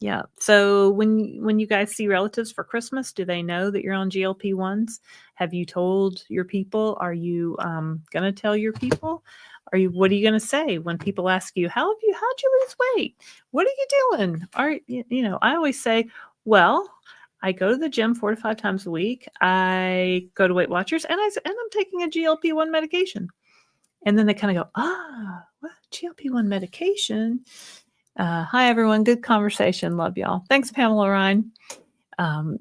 Yeah. So when you guys see relatives for Christmas, do they know that you're on GLP-1s? Have you told your people? Are you going to tell your people? What are you going to say when people ask you, how'd you lose weight? What are you doing? I always say, well, I go to the gym 4 to 5 times a week. I go to Weight Watchers, and I'm taking a GLP-1 medication. And then they kind of go, what? GLP-1 medication? Hi, everyone. Good conversation. Love y'all. Thanks, Pamela Ryan.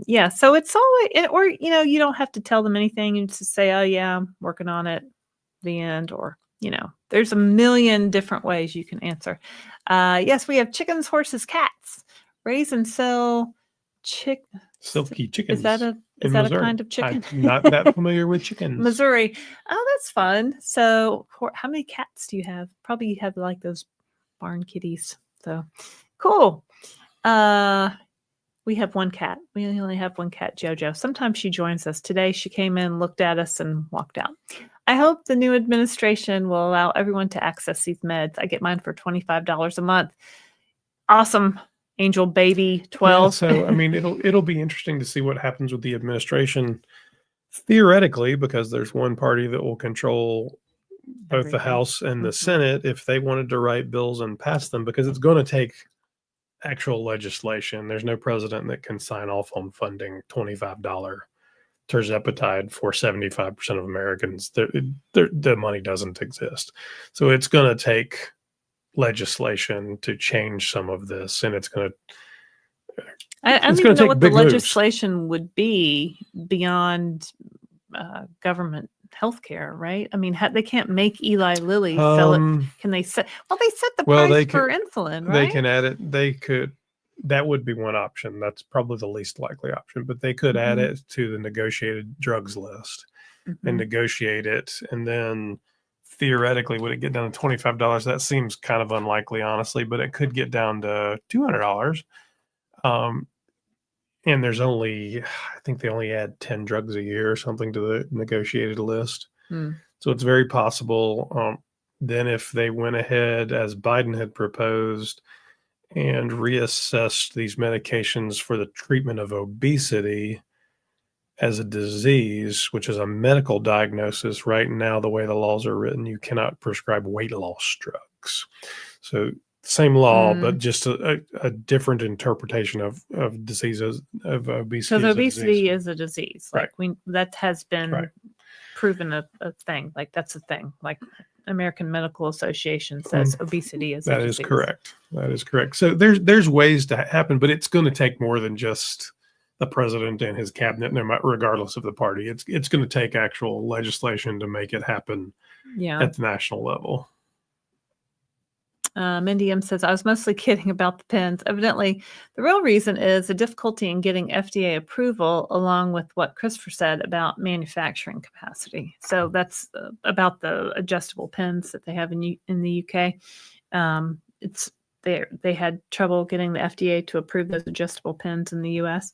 Yeah, so it's always, or, you don't have to tell them anything. You just say, oh, yeah, I'm working on it, the end, or, there's a million different ways you can answer. Yes, we have chickens, horses, cats. Raise and sell silky chickens. Is that a kind of chicken? I'm not that familiar with chickens. Missouri. Oh, that's fun. So how many cats do you have? Probably you have like those barn kitties. So cool. We have one cat. We only have one cat, Jojo. Sometimes she joins us. Today she came in, looked at us, and walked out. I hope the new administration will allow everyone to access these meds. I get mine for $25 a month. Awesome. Angel baby 12. Yeah, so I mean, it'll be interesting to see what happens with the administration theoretically, because there's one party that will control both Everything. the House and the Senate if they wanted to write bills and pass them, because it's going to take actual legislation. There's no president that can sign off on funding $25 Tirzepatide for 75% of Americans. The money doesn't exist. So it's going to take legislation to change some of this, and it's going to I don't even know what the legislation would be beyond government healthcare, right? I mean, they can't make Eli Lilly sell it. Can they set? Well, they set the price for insulin, right? They can add it. They could. That would be one option. That's probably the least likely option, but they could add it to the negotiated drugs list and negotiate it, and then theoretically, would it get down to $25? That seems kind of unlikely, honestly, but it could get down to $200. And there's I think they only add 10 drugs a year or something to the negotiated list. So it's very possible. Then if they went ahead, as Biden had proposed, and reassessed these medications for the treatment of obesity as a disease, which is a medical diagnosis, right now, the way the laws are written, you cannot prescribe weight loss drugs. So same law, but just a different interpretation of diseases, of obesity. Because obesity is a disease. Right. Like that has been proven a thing. Like that's a thing. Like American Medical Association says obesity is a disease. That is correct. That is correct. So there's ways to happen, but it's going to take more than just the president and his cabinet, regardless of the party. It's going to take actual legislation to make it happen at the national level. Mindy M says, I was mostly kidding about the pens. Evidently, the real reason is the difficulty in getting FDA approval, along with what Christopher said about manufacturing capacity. So that's about the adjustable pens that they have in the UK. They had trouble getting the FDA to approve those adjustable pens in the US.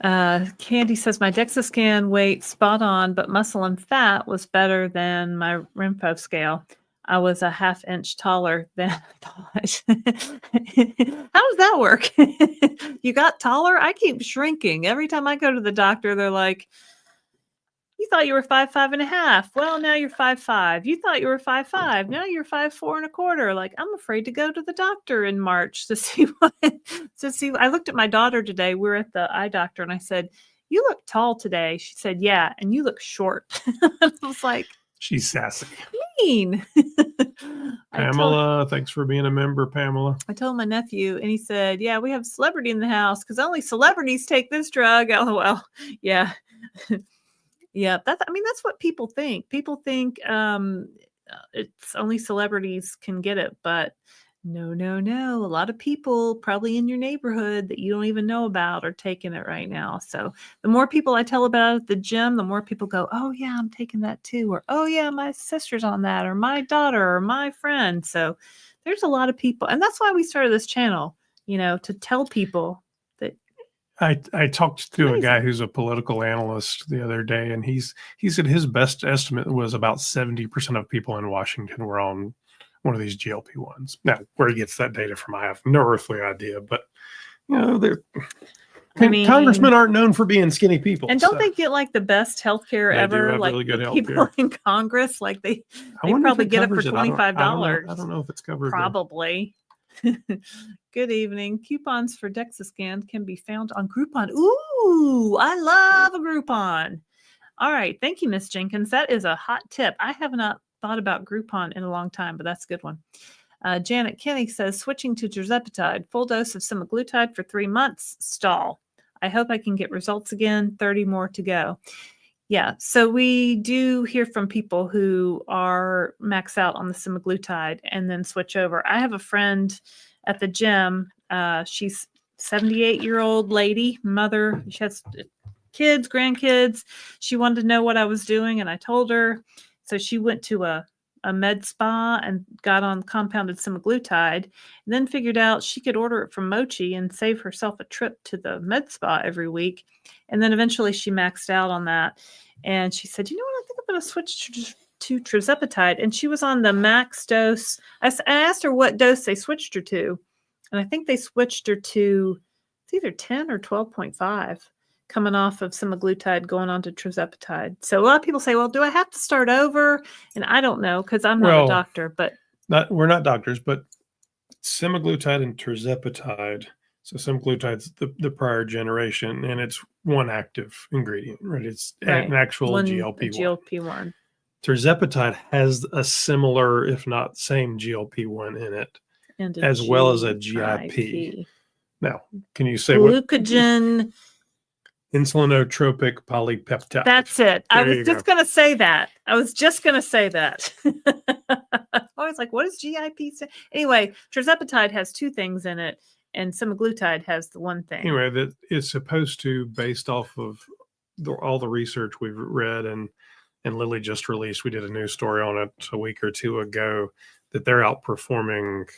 Candy says, my DEXA scan weight spot on, but muscle and fat was better than my Rimpo scale. I was a ½ inch taller than I thought. How does that work? You got taller? I keep shrinking. Every time I go to the doctor, they're like, you thought you were 5'5.5". Well, now you're 5'5". You thought you were 5'5". Now you're 5'4.25". Like, I'm afraid to go to the doctor in March to see I looked at my daughter today. We were at the eye doctor, and I said, you look tall today. She said, yeah, and you look short. I was like, she's sassy. Mean. Pamela, thanks for being a member, Pamela. I told my nephew, and he said, yeah, we have a celebrity in the house because only celebrities take this drug. LOL. Yeah. Yeah, that's what people think. People think it's only celebrities can get it, but no. A lot of people probably in your neighborhood that you don't even know about are taking it right now. So the more people I tell about it at the gym, the more people go, oh yeah, I'm taking that too. Or, oh yeah, my sister's on that, or my daughter, or my friend. So there's a lot of people. And that's why we started this channel, to tell people that. I talked to a guy who's a political analyst the other day, and he said his best estimate was about 70% of people in Washington were on one of these GLP-1s. Now, where he gets that data from, I have no earthly idea, but congressmen aren't known for being skinny people. And don't they get like the best healthcare ever? Like really good people in Congress, like they probably get it for $25. I don't know if it's covered. Probably. Good evening. Coupons for DEXA scan can be found on Groupon. Ooh, I love a Groupon. All right. Thank you, Miss Jenkins. That is a hot tip. I have not thought about Groupon in a long time, but that's a good one. Janet Kenny says, switching to Tirzepatide, full dose of Semaglutide for 3 months, stall. I hope I can get results again, 30 more to go. Yeah, so we do hear from people who are maxed out on the Semaglutide and then switch over. I have a friend at the gym. She's 78-year-old lady, mother. She has kids, grandkids. She wanted to know what I was doing, and I told her. So she went to a med spa and got on compounded semaglutide, and then figured out she could order it from Mochi and save herself a trip to the med spa every week. And then eventually she maxed out on that. And she said, you know what, I think I'm going to switch to Tirzepatide. And she was on the max dose. I asked her what dose they switched her to. And I think they switched her to, it's either 10 or 12.5. Coming off of semaglutide, going on to Tirzepatide. So a lot of people say, well, do I have to start over? And I don't know, because I'm not a doctor, but we're not doctors, but semaglutide and Tirzepatide. So semaglutide's the prior generation, and it's one active ingredient, right? It's an actual GLP-1. GLP-1. Tirzepatide has a similar, if not same, GLP-1 in it, and as well as a GIP. Now, can you say glucagon? Insulinotropic polypeptide. That's it. I was just going to say that. I was like, what does GIP say? Anyway, Tirzepatide has 2 things in it, and semaglutide has the one thing. Anyway, that is supposed to, based off of all the research we've read, and Lilly just released, we did a news story on it a week or 2 ago, that they're outperforming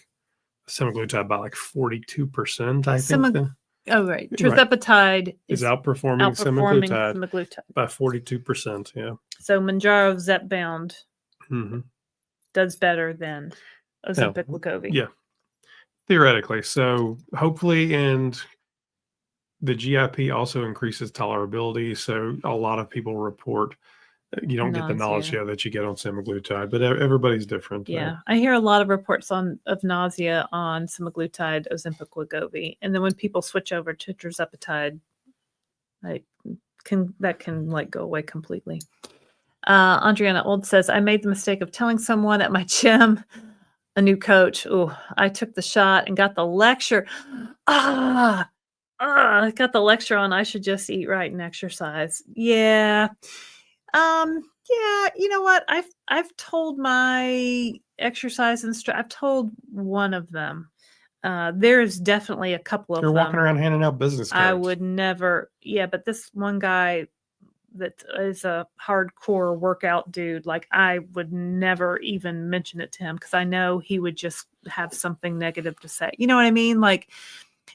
semaglutide by like 42%, I think. Oh, right. Tirzepatide is outperforming semaglutide by 42%. Yeah. So Mounjaro Zepbound does better than Ozempic Wegovy. Yeah. Theoretically. So hopefully, and the GIP also increases tolerability. So a lot of people report you don't get the nausea that you get on semaglutide, but everybody's different. Yeah. Right? I hear a lot of reports of nausea on semaglutide, Ozempic, Wegovy. And then when people switch over to Tirzepatide, that can like go away completely. Andriana Old says, I made the mistake of telling someone at my gym, a new coach, I took the shot and got the lecture. I got the lecture on I should just eat right and exercise. Yeah. Yeah, you know what? I've told my exercise I've told one of them. There's definitely a couple of them. You're walking around handing out business cards. I would never. Yeah, but this one guy that is a hardcore workout dude, like I would never even mention it to him because I know he would just have something negative to say. You know what I mean? Like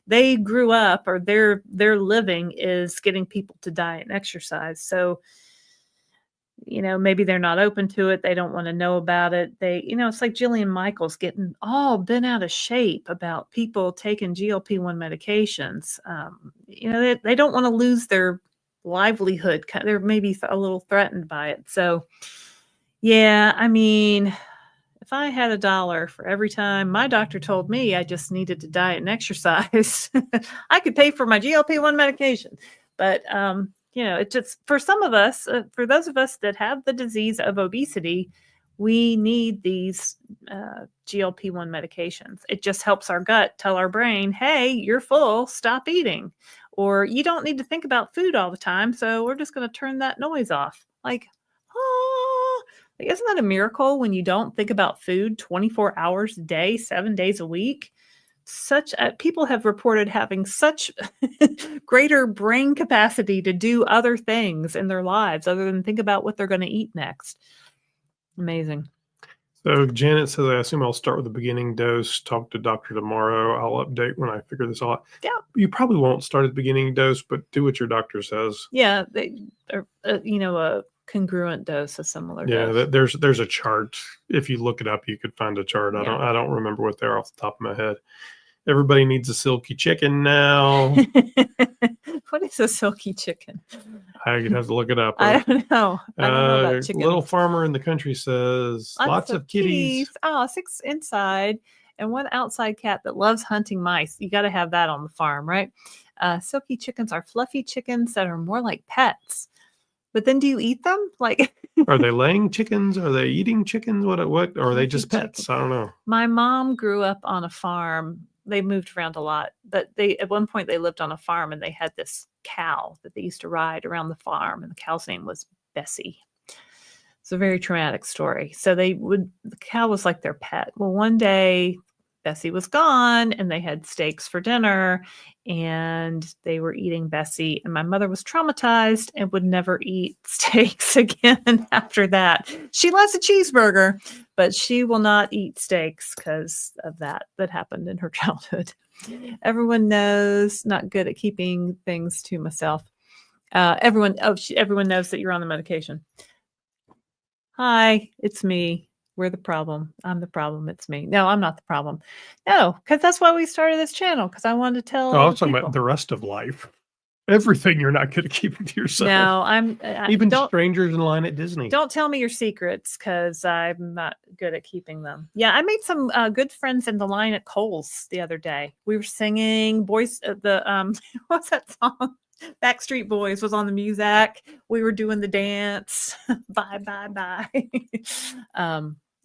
they grew up, or their living is getting people to diet and exercise. So maybe they're not open to it. They don't want to know about it. It's like Jillian Michaels getting all bent out of shape about people taking GLP-1 medications. They don't want to lose their livelihood. They're maybe a little threatened by it. So, yeah, I mean, if I had $1 for every time my doctor told me I just needed to diet and exercise, I could pay for my GLP-1 medication. But, it just, for some of us, for those of us that have the disease of obesity, we need these GLP-1 medications. It just helps our gut tell our brain, hey, you're full, stop eating. Or you don't need to think about food all the time, so we're just going to turn that noise off. Isn't that a miracle when you don't think about food 24 hours a day, 7 days a week? People have reported having such greater brain capacity to do other things in their lives other than think about what they're going to eat next. Amazing. So Janet says, I assume I'll start with the beginning dose, talk to doctor tomorrow. I'll update when I figure this all out. Yeah. You probably won't start at the beginning dose, but do what your doctor says. Yeah. A congruent dose, a similar dose. Yeah, there's a chart. If you look it up, you could find a chart. I don't remember what they're off the top of my head. Everybody needs a silky chicken now. What is a silky chicken? I have to look it up. I don't know. I don't know about chickens. Little farmer in the country says lots of kitties. Oh, 6 inside. and one outside cat that loves hunting mice. You got to have that on the farm, right? Silky chickens are fluffy chickens that are more like pets. But then do you eat them? Like, Are they laying chickens? Are they eating chickens? What? Or are they just pets? Chicken. I don't know. My mom grew up on a farm. They moved around a lot, but at one point they lived on a farm and they had this cow that they used to ride around the farm, and the cow's name was Bessie. It's a very traumatic story. So the cow was like their pet. Well, one day Bessie was gone and they had steaks for dinner and they were eating Bessie, and my mother was traumatized and would never eat steaks again after that. She loves a cheeseburger, but she will not eat steaks because of that happened in her childhood. Everyone knows, not good at keeping things to myself. Everyone knows that you're on the medication. Hi, it's me. We're the problem. I'm the problem. It's me. No, I'm not the problem. No, because that's why we started this channel, because I wanted to tell I was other talking people. about the rest of life. Everything you're not good at keeping to yourself. No, even strangers in line at Disney. Don't tell me your secrets, because I'm not good at keeping them. Yeah, I made some good friends in the line at Kohl's the other day. We were singing what's that song? Backstreet Boys was on the music. We were doing the dance. Bye, bye, bye.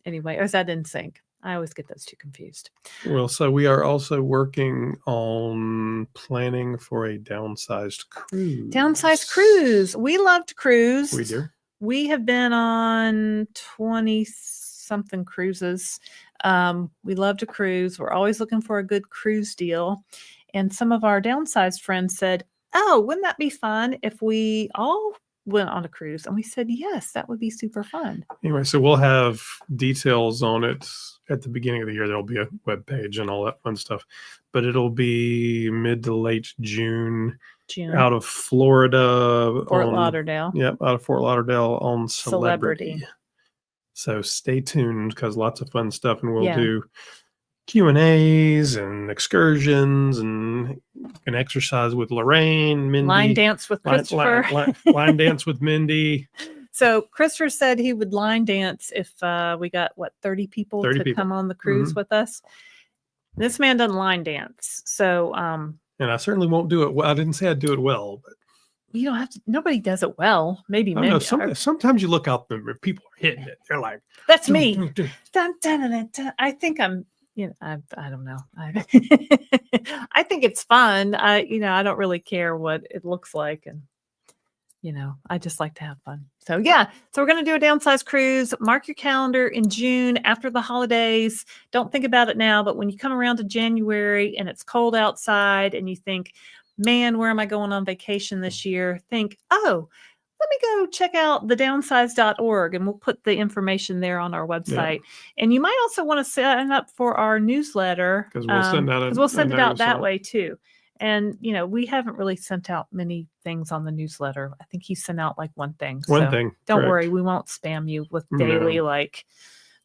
Anyway, or is that NSYNC? I always get those two confused. Well, so we are also working on planning for a downsized cruise. Downsized cruise. We love to cruise. We do. We have been on 20-something cruises. We love to cruise. We're always looking for a good cruise deal. And some of our downsized friends said, oh, wouldn't that be fun if we all went on a cruise? And we said, yes, that would be super fun. Anyway, so we'll have details on it at the beginning of the year. There'll be a web page and all that fun stuff, but it'll be mid to late June. Out of Florida. Fort Lauderdale. Yep, out of Fort Lauderdale on Celebrity. So stay tuned, because lots of fun stuff, and we'll do Q&As and excursions and an exercise with Laraine, Mindy. Line dance with Christopher. Line dance with Mindy. So Christopher said he would line dance if we got, 30 people to come on the cruise with us. This man doesn't line dance. So... and I certainly won't do it well. I didn't say I'd do it well, but... You don't have to... Nobody does it well. Maybe Mindy. Sometimes you look out and people are hitting it. They're like... That's me. Dun, dun, dun, dun. I think I'm... I don't know. I think it's fun. I don't really care what it looks like, and I just like to have fun. So yeah, so we're going to do a downsized cruise. Mark your calendar in June after the holidays. Don't think about it now, but when you come around to January and it's cold outside and you think, man, where am I going on vacation this year? Think, oh, let me go check out the downsized.org, and we'll put the information there on our website. Yeah. And you might also want to sign up for our newsletter, because we'll send it out that way too. And, we haven't really sent out many things on the newsletter. I think he sent out like one thing. One thing. Don't worry. We won't spam you with daily,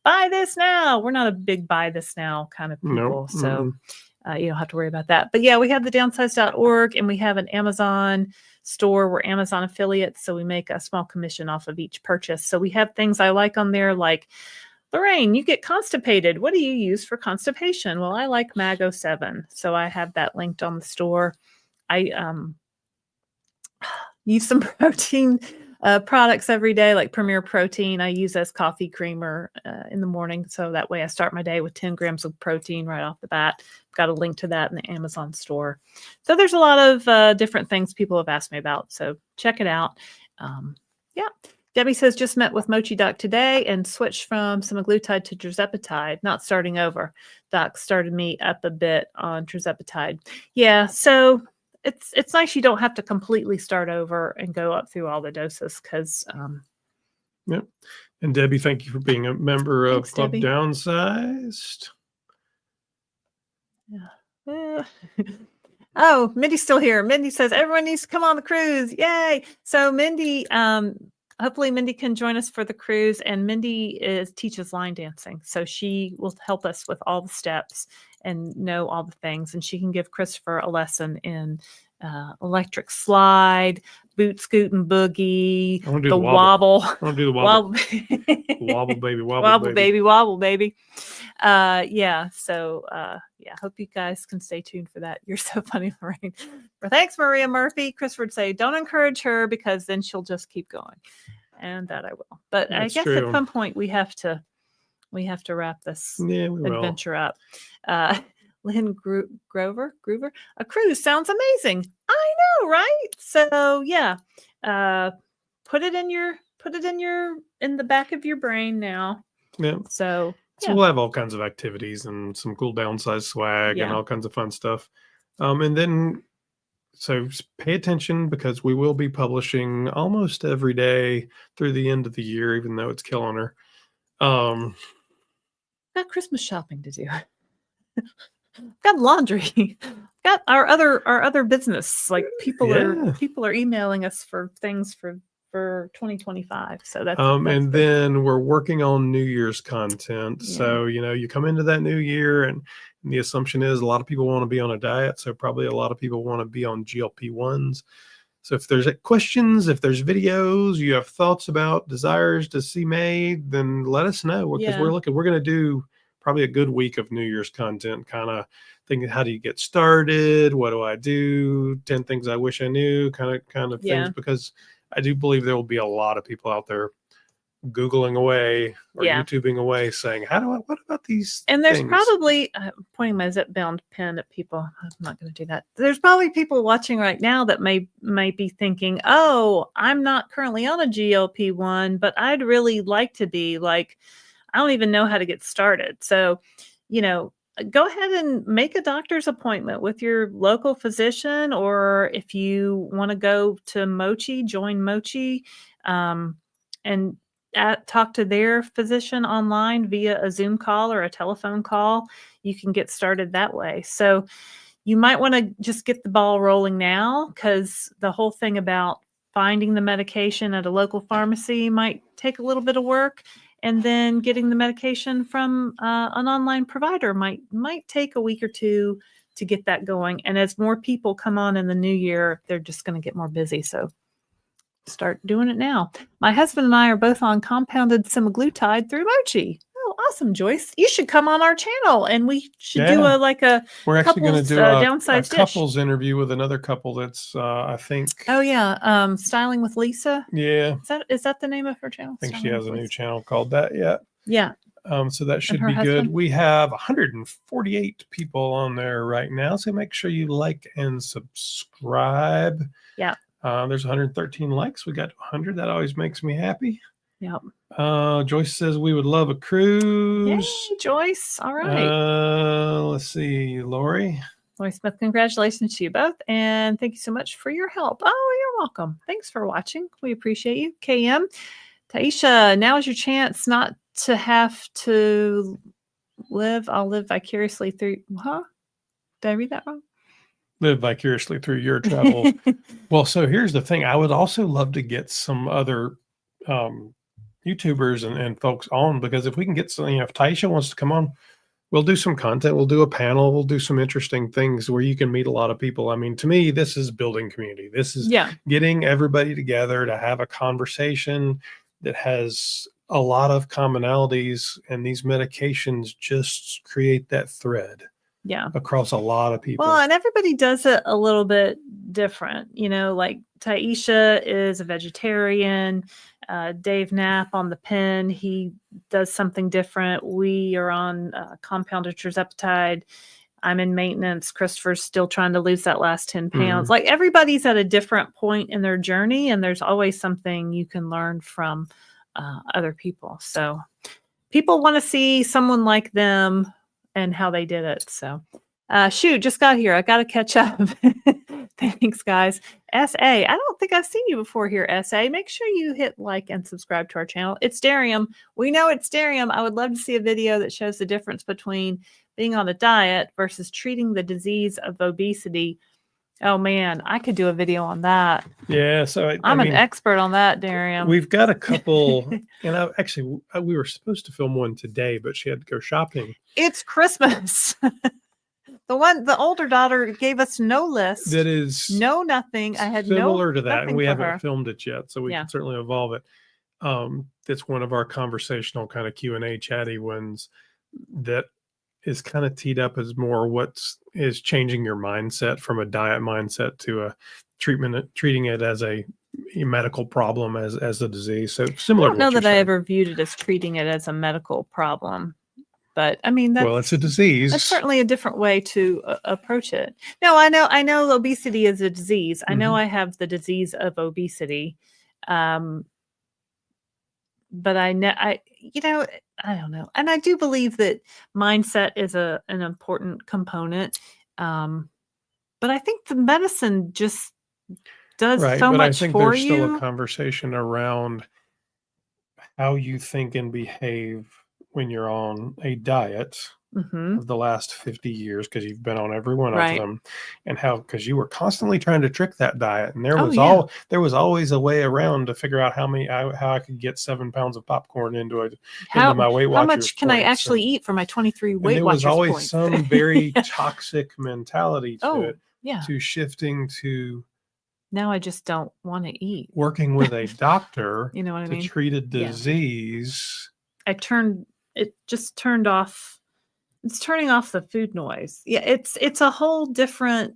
buy this now. We're not a big buy this now kind of people. Nope. So you don't have to worry about that. But yeah, we have the downsized.org, and we have an Amazon store. We're Amazon affiliates, so we make a small commission off of each purchase. So we have things I like on there, like, Laraine, you get constipated. What do you use for constipation? Well, I like Mago 7. So I have that linked on the store. I use some protein products every day, like Premier Protein. I use as coffee creamer in the morning. So that way I start my day with 10 grams of protein right off the bat. I've got a link to that in the Amazon store. So there's a lot of different things people have asked me about. So check it out. Yeah. Debbie says, just met with Mochi Doc today and switched from Semaglutide to Tirzepatide, not starting over. Doc started me up a bit on Tirzepatide. Yeah, so it's nice you don't have to completely start over and go up through all the doses, because... Yep. And Debbie, thank you for being a member of Club Debbie. Downsized. Yeah. Oh, Mindy's still here. Mindy says, everyone needs to come on the cruise. Yay! So Mindy... hopefully Mindy can join us for the cruise, and Mindy teaches line dancing. So she will help us with all the steps and know all the things. And she can give Christopher a lesson in electric slide, boot scoot and boogie, I want to do the the wobble. wobble, I want to do the wobble. wobble, Wobble, baby, wobble, wobble baby. baby, wobble baby. Yeah. So yeah, hope you guys can stay tuned for that. You're so funny, Laraine. But thanks, Maria Murphy. Chris would say, don't encourage her because then she'll just keep going. And that I will. But I That's guess true. at some point we have to wrap this Yeah, we will. adventure up. Lynn Groover, a cruise sounds amazing. I know, right? So yeah, put it in the back of your brain now. Yeah. So So we'll have all kinds of activities and some cool downsized swag and all kinds of fun stuff. And then, so pay attention because we will be publishing almost every day through the end of the year, even though it's killing her. Got Christmas shopping to do. Got laundry. Got our other business. Like people are emailing us for things for 2025. So that's and good. then we're working on New Year's content. So, you come into that new year and the assumption is a lot of people want to be on a diet. So probably a lot of people want to be on GLP-1s. So if there's questions, if there's videos, you have thoughts about desires to see made, then let us know because we're going to do probably a good week of New Year's content, kind of thinking, how do you get started? What do I do? 10 things I wish I knew kind of things, because I do believe there will be a lot of people out there Googling away or YouTubing away saying, what about these And there's things? probably, pointing my Zepbound pen at people. I'm not going to do that. There's probably people watching right now that may be thinking, oh, I'm not currently on a GLP-1, but I'd really like to be. Like, I don't even know how to get started. So, go ahead and make a doctor's appointment with your local physician, or if you want to go to Mochi, join Mochi, and talk to their physician online via a Zoom call or a telephone call. You can get started that way. So you might want to just get the ball rolling now, because the whole thing about finding the medication at a local pharmacy might take a little bit of work. And then getting the medication from an online provider might take a week or two to get that going. And as more people come on in the new year, they're just going to get more busy. So start doing it now. My husband and I are both on compounded semaglutide through Mochi. Oh, awesome, Joyce. You should come on our channel and we should do we're actually going to do a downsized couples interview with another couple that's I think Styling with Lisa. Is that the name of her channel? I think she has a new channel called that. So that should be good. We have 148 people on there right now, so make sure you like and subscribe. There's 113 likes. We got 100. That always makes me happy. Joyce says we would love a cruise. Yay, Joyce. All right. Let's see, Lori Smith, congratulations to you both, and thank you so much for your help. Oh, you're welcome. Thanks for watching. We appreciate you. KM, Taisha, now is your chance not to have to live. I'll live vicariously through. Did I read that wrong? Live vicariously through your travel. Well, so here's the thing. I would also love to get some other YouTubers and folks on, because if we can get some, if Taisha wants to come on, we'll do some content. We'll do a panel. We'll do some interesting things where you can meet a lot of people. I mean, to me, this is building community. This is getting everybody together to have a conversation that has a lot of commonalities, and these medications just create that thread. Across a lot of people. Well, and everybody does it a little bit different. Like Taisha is a vegetarian. Dave Knapp on the pen, he does something different. We are on compounded Tirzepatide. I'm in maintenance. Christopher's still trying to lose that last 10 pounds. Like, everybody's at a different point in their journey, and there's always something you can learn from other people. So people want to see someone like them and how they did it. So just got here. I got to catch up. Thanks, guys. SA, I don't think I've seen you before here, SA. Make sure you hit like and subscribe to our channel. It's Darium. We know it's Darium. I would love to see a video that shows the difference between being on a diet versus treating the disease of obesity. Oh man, I could do a video on that. So I'm an expert on that, Darium. We've got a couple, and we were supposed to film one today, but she had to go shopping. It's Christmas. The older daughter gave us no list, that is no nothing. I had similar no to that, and nothing we for haven't her. filmed it yet, so we Yeah. can certainly evolve it. It's one of our conversational kind of Q&A chatty ones that is kind of teed up as more is changing your mindset from a diet mindset to a treating it as a medical problem, as a disease. So I similar to don't know what you're that I saying. ever viewed it as treating it as a medical problem, but I mean Well, it's a that's disease. certainly a different way to approach it. No, I know obesity is a disease. I know I have the disease of obesity. But I don't know. And I do believe that mindset is an important component. But I think the medicine just does Right, so but I much think for there's still a you. conversation around how you think and behave when you're on a diet Hmm. of the last 50 years, because you've been on every one of Right. them, and how, because you were constantly trying to trick that diet, and there Oh, was yeah. there was always a way around to figure out how I could get 7 pounds of popcorn into my Weight How Watchers much can I points, actually eat for my 23 and Weight there was Watchers always points? some very Yeah. toxic mentality to Oh, it, yeah. to shifting to Now I just don't want to eat. working with a doctor You know what I to mean? treat a Yeah. disease. It just turned off. It's turning off the food noise. Yeah, it's a whole different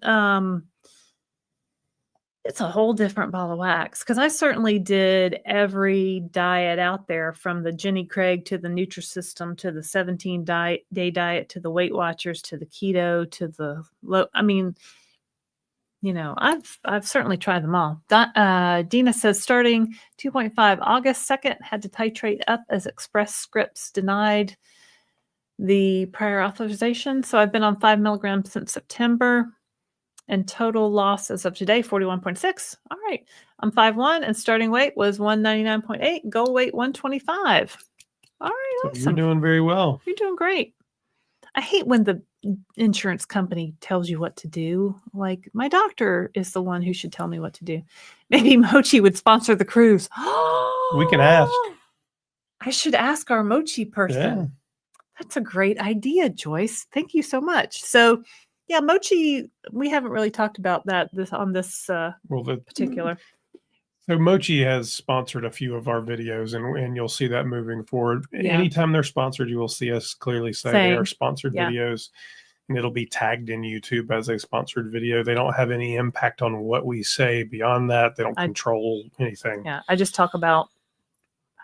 it's a whole different ball of wax, because I certainly did every diet out there, from the Jenny Craig to the Nutrisystem to the 17-day diet to the Weight Watchers to the keto to the low. I mean, I've certainly tried them all. Dina says starting 2.5 August 2nd, had to titrate up as Express Scripts denied the prior authorization. So I've been on 5 milligrams since September, and total loss as of today, 41.6. All right. I'm 5'1", and starting weight was 199.8. Goal weight 125. All right. So Awesome. you're doing very well. You're doing great. I hate when the insurance company tells you what to do. Like, my doctor is the one who should tell me what to do. Maybe Mochi would sponsor the cruise. We can ask. I should ask our Mochi person. Yeah. That's a great idea, Joyce. Thank you so much. So, yeah, Mochi, we haven't really talked about that on this particular. So Mochi has sponsored a few of our videos, and you'll see that moving forward. Yeah. Anytime they're sponsored, you will see us clearly say they are sponsored Yeah. videos, and it'll be tagged in YouTube as a sponsored video. They don't have any impact on what we say beyond that. They don't control anything. Yeah, I just talk about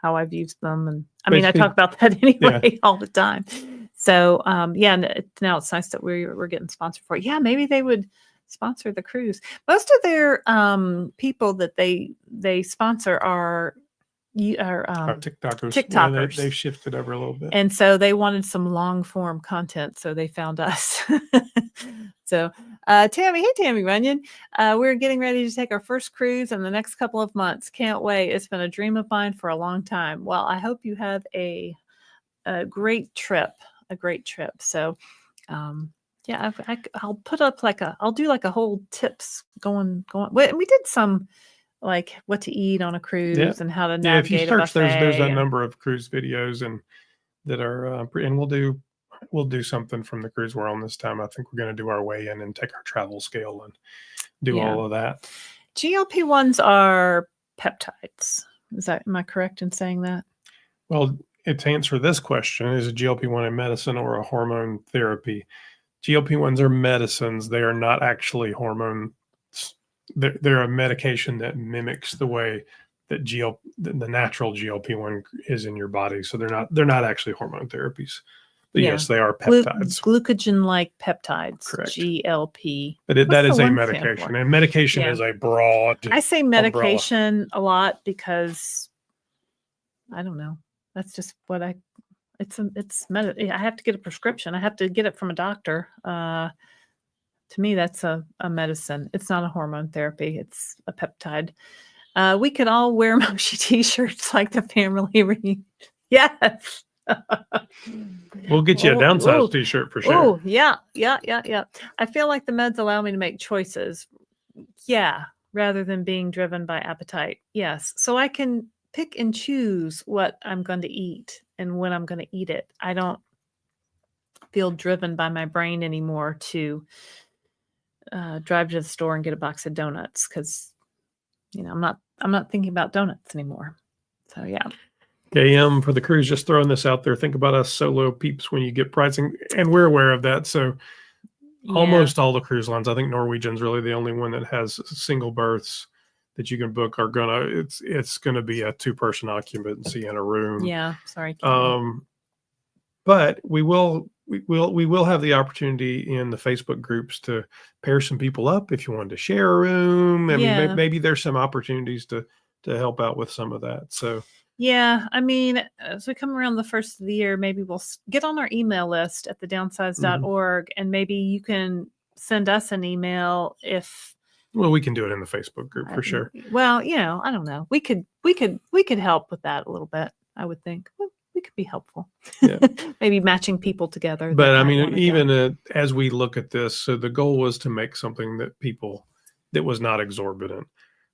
how I've used them, and I talk about that anyway all the time. So now it's nice that we're getting sponsored for it. Yeah, maybe they would sponsor the cruise. Most of their people that they sponsor are TikTokers. They've shifted over a little bit, and so they wanted some long form content, so they found us. So Tammy, hey Tammy Runyon, we're getting ready to take our first cruise in the next couple of months. Can't wait. It's been a dream of mine for a long time. Well, I hope you have a great trip. So yeah, I'll put up I'll do like a whole tips going. We did some like what to eat on a cruise and how to navigate. If you search, there's a number of cruise videos and that are and we'll do something from the cruise we're on this time. I think we're going to do our weigh in and take our travel scale and do all of that. GLP-1s are peptides. Am I correct in saying that? Well, to answer this question, is a GLP-1 a medicine or a hormone therapy? GLP-1s are medicines. They are not actually hormones. They're a medication that mimics the way that the natural GLP-1 is in your body. So they're not actually hormone therapies. But yes, they are peptides. Glucagon-like peptides. Correct. GLP. But that is a medication, and medication is a broad. I say medication a lot because I don't know. That's just what I have to get a prescription. I have to get it from a doctor. To me, that's a medicine. It's not a hormone therapy. It's a peptide. We could all wear Moshi t-shirts like the family reunion. Yes. We'll get you a Downsized t-shirt for sure. Oh, yeah. I feel like the meds allow me to make choices. Yeah. Rather than being driven by appetite. Yes. So I can pick and choose what I'm going to eat and when I'm going to eat it. I don't feel driven by my brain anymore to drive to the store and get a box of donuts because, I'm not thinking about donuts anymore. So yeah. KM for the cruise, just throwing this out there. Think about us solo peeps when you get pricing, and we're aware of that. So almost all the cruise lines, I think Norwegian's really the only one that has single berths that you can book are it's gonna be a 2-person occupancy in a room. Yeah, sorry. Kelly. But we will have the opportunity in the Facebook groups to pair some people up if you wanted to share a room. I mean, maybe there's some opportunities to help out with some of that. So yeah, I mean, as we come around the first of the year, maybe we'll get on our email list at the downsized.org, and maybe you can send us an email if. Well, we can do it in the Facebook group for sure. Well, I don't know. We could help with that a little bit. I would think we could be helpful. Yeah. Maybe matching people together. But I mean, even as we look at this, so the goal was to make something that was not exorbitant.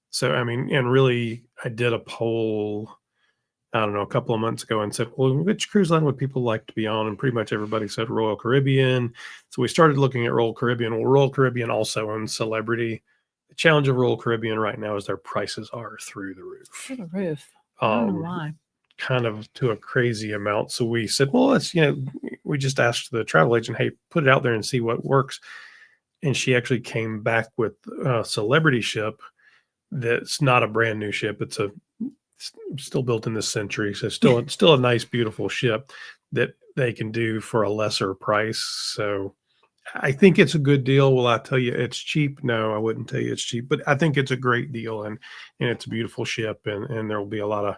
So I mean, and really, I did a poll, I don't know, a couple of months ago and said, well, which cruise line would people like to be on? And pretty much everybody said Royal Caribbean. So we started looking at Royal Caribbean. Well, Royal Caribbean also owns Celebrity. The challenge of Royal Caribbean right now is their prices are through the roof. Through the roof. I don't know why. Kind of to a crazy amount. So we said, well, let's, we just asked the travel agent, hey, put it out there and see what works. And she actually came back with a Celebrity ship that's not a brand new ship. It's still built in this century. So still a nice, beautiful ship that they can do for a lesser price. So I think it's a good deal. Will I tell you it's cheap? No, I wouldn't tell you it's cheap, but I think it's a great deal, and it's a beautiful ship, and there will be a lot of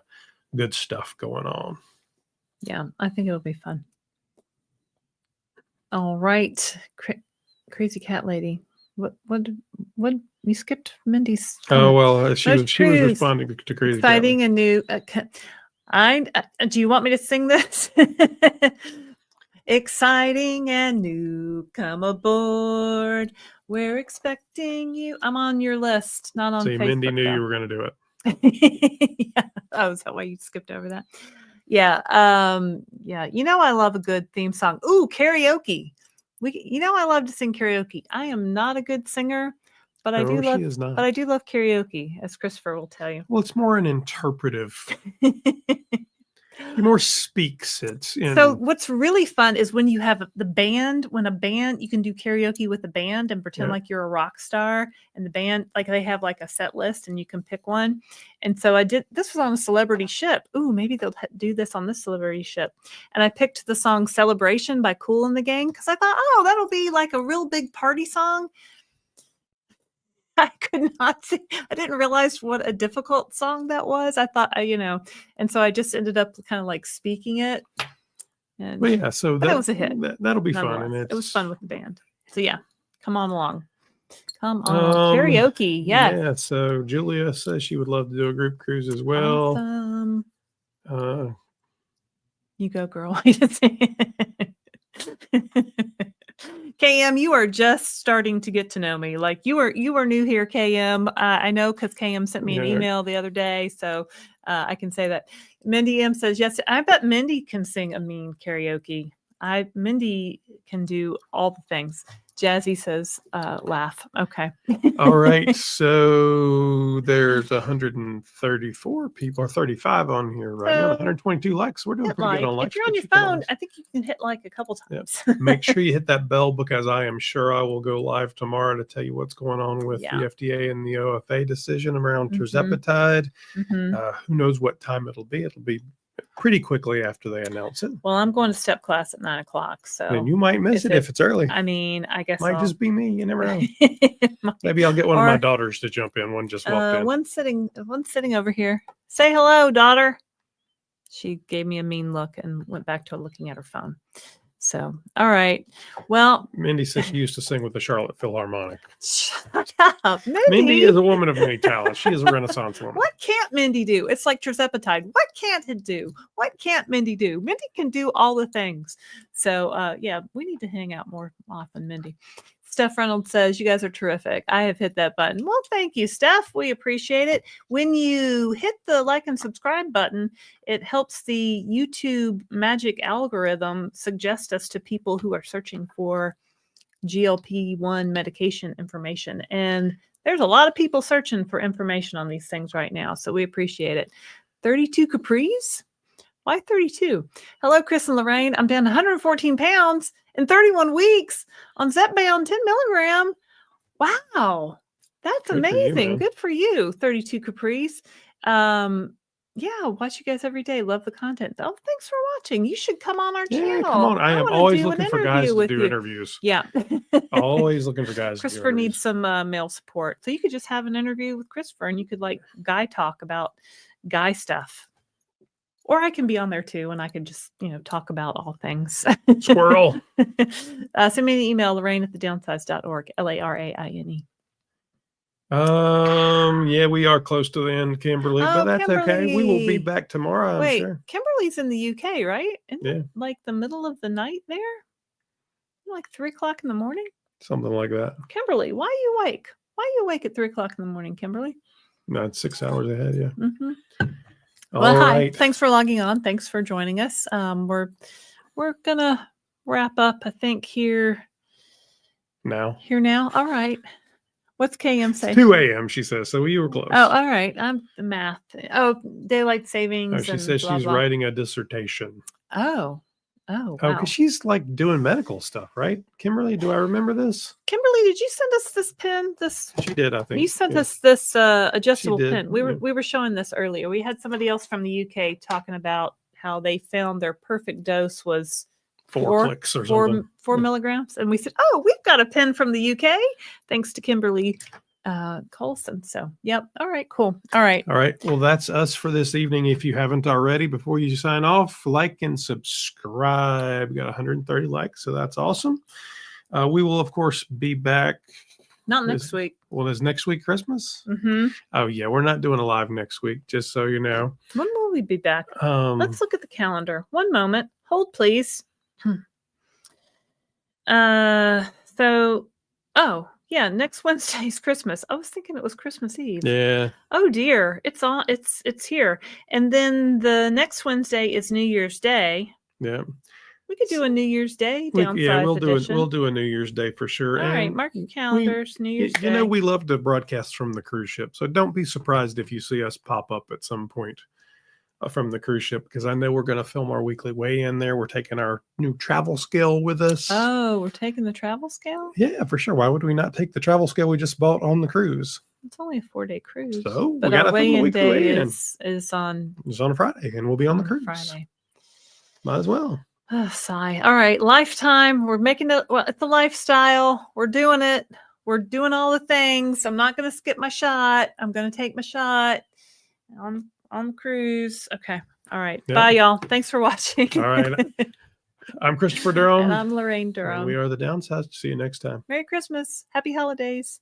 good stuff going on. Yeah, I think it'll be fun. All right, crazy cat lady. What you skipped Mindy's? Oh well, she was responding to crazy. Exciting and new. Do you want me to sing this? Exciting and new, come aboard. We're expecting you. I'm on your list, not on Facebook. Mindy knew you were going to do it. Yeah. Oh, is that why you skipped over that? Yeah. Yeah. I love a good theme song. Ooh, karaoke. I love to sing karaoke. I am not a good singer, but I do love karaoke, as Christopher will tell you. Well, it's more an interpretive. He more speaks it. So what's really fun is when you have the band, you can do karaoke with the band and pretend like you're a rock star, and the band, like they have like a set list and you can pick one. And so this was on a Celebrity ship. Ooh, maybe they'll do this on this Celebrity ship. And I picked the song Celebration by Kool and the Gang because I thought, oh, that'll be like a real big party song. I could not sing. I didn't realize what a difficult song that was. I thought, and so I just ended up kind of like speaking it. And, well, yeah, so that was a hit. That'll be fun. And it was fun with the band. So yeah, come on along. Come on, karaoke. Yeah. Yeah. So Julia says she would love to do a group cruise as well. Awesome. You go, girl. KM, you are just starting to get to know me. Like you are new here, KM. I know because KM sent me an email the other day, so I can say that. Mindy M says yes. I bet Mindy can sing a mean karaoke. Mindy can do all the things. Jazzy says, laugh. Okay. All right. So there's 134 people or 35 on here right now. 122 likes. We're doing pretty good on likes. If you're on your phone, I think you can hit like a couple times. Yeah. Make sure you hit that bell because I am sure I will go live tomorrow to tell you what's going on with the FDA and the OFA decision around Tirzepatide. Who knows what time it'll be? It'll be pretty quickly after they announce it. Well, I'm going to step class at 9:00, so and you might miss it if it's early. I mean, I guess might just be me. You never know. Maybe I'll get one of my daughters to jump in. One just walked in. One's sitting over here. Say hello, daughter. She gave me a mean look and went back to looking at her phone. So, all right. Well, Mindy says she used to sing with the Charlotte Philharmonic. Shut up, Mindy is a woman of many talents. She is a Renaissance woman. What can't Mindy do? It's like Tirzepatide. What can't it do? What can't Mindy do? Mindy can do all the things. So, yeah, we need to hang out more often, Mindy. Steph Reynolds says, you guys are terrific. I have hit that button. Well, thank you, Steph. We appreciate it. When you hit the like and subscribe button, it helps the YouTube magic algorithm suggest us to people who are searching for GLP-1 medication information. And there's a lot of people searching for information on these things right now. So we appreciate it. 32 capris? Why 32? Hello, Chris and Laraine. I'm down 114 pounds in 31 weeks on Zepbound 10 milligram. Wow. That's Good for you, amazing. man. Good for you. 32 capris. Yeah, watch you guys every day. Love the content. Oh, thanks for watching. You should come on our channel. Yeah, come on. I am wanna always do an looking for guys interview to with do you. interviews. Yeah. Always looking for guys to do Christopher interviews. needs some male support. So you could just have an interview with Christopher and you could like guy talk about guy stuff. Or I can be on there too and I could just, talk about all things. Squirrel. Send me an email, Laraine at thedownsized.org, Laraine. Yeah, we are close to the end, Kimberly, but that's okay. We will be Kimberly. back tomorrow, I'm Wait, sure. Kimberly's in the UK, right? Isn't Yeah. it like the middle of the night there? Like 3 o'clock in the morning? Something like that. Kimberly, why are you awake? Why are you awake at 3 o'clock in the morning, Kimberly? No, it's 6 hours ahead, yeah. Mm-hmm. All Well, hi. right. Thanks for logging on. Thanks for joining us. We're gonna wrap up, I think, here Now. All right. What's KM say? 2 a.m., she says, so you were close. Oh, all right. I'm the math. Oh, daylight savings. Oh, she and says blah, she's blah. writing a dissertation. Oh, wow. because she's like doing medical stuff, right? Kimberly, do I remember this? Kimberly, did you send us this pen? She did, I think. You sent yeah. us this adjustable did, pen. We yeah. were showing this earlier. We had somebody else from the UK talking about how they found their perfect dose was 4 clicks or something. 4 milligrams. And we said, oh, we've got a pen from the UK. Thanks to Kimberly Colson. So, yep. All right, cool. All right. All right. Well, that's us for this evening. If you haven't already, before you sign off, like and subscribe. We got 130 likes, so that's awesome. We will, of course, be back. Not next week. Well, is next week Christmas? Mm-hmm. Oh, yeah. We're not doing a live next week, just so you know. When will we be back? Let's look at the calendar. One moment. Hold, please. Yeah, next Wednesday is Christmas. I was thinking it was Christmas Eve. Yeah. Oh dear, it's here. And then the next Wednesday is New Year's Day. Yeah. We could do a New Year's Day downsized Yeah, we'll edition. do a New Year's Day for sure. All right, mark your calendars. New Year's Day. You know, we love to broadcast from the cruise ship, so don't be surprised if you see us pop up at some point from the cruise ship, because I know we're going to film our weekly weigh-in there. We're taking our new travel scale with us. Oh, we're taking the travel scale? Yeah, for sure. Why would we not take the travel scale we just bought on the cruise? It's only a 4-day cruise. So but we got our to film the weigh-in weekly day weigh-in. is on It's on a Friday, and we'll be on the cruise. Friday. Might as well. Oh, sigh. All right, lifetime. We're making it. Well, it's a lifestyle. We're doing it. We're doing all the things. I'm not going to skip my shot. I'm going to take my shot on the cruise. Okay. All right. Yep. Bye, y'all. Thanks for watching. All right. I'm Christopher Durham. And I'm Laraine Durham. And we are the Downsized. See you next time. Merry Christmas. Happy holidays.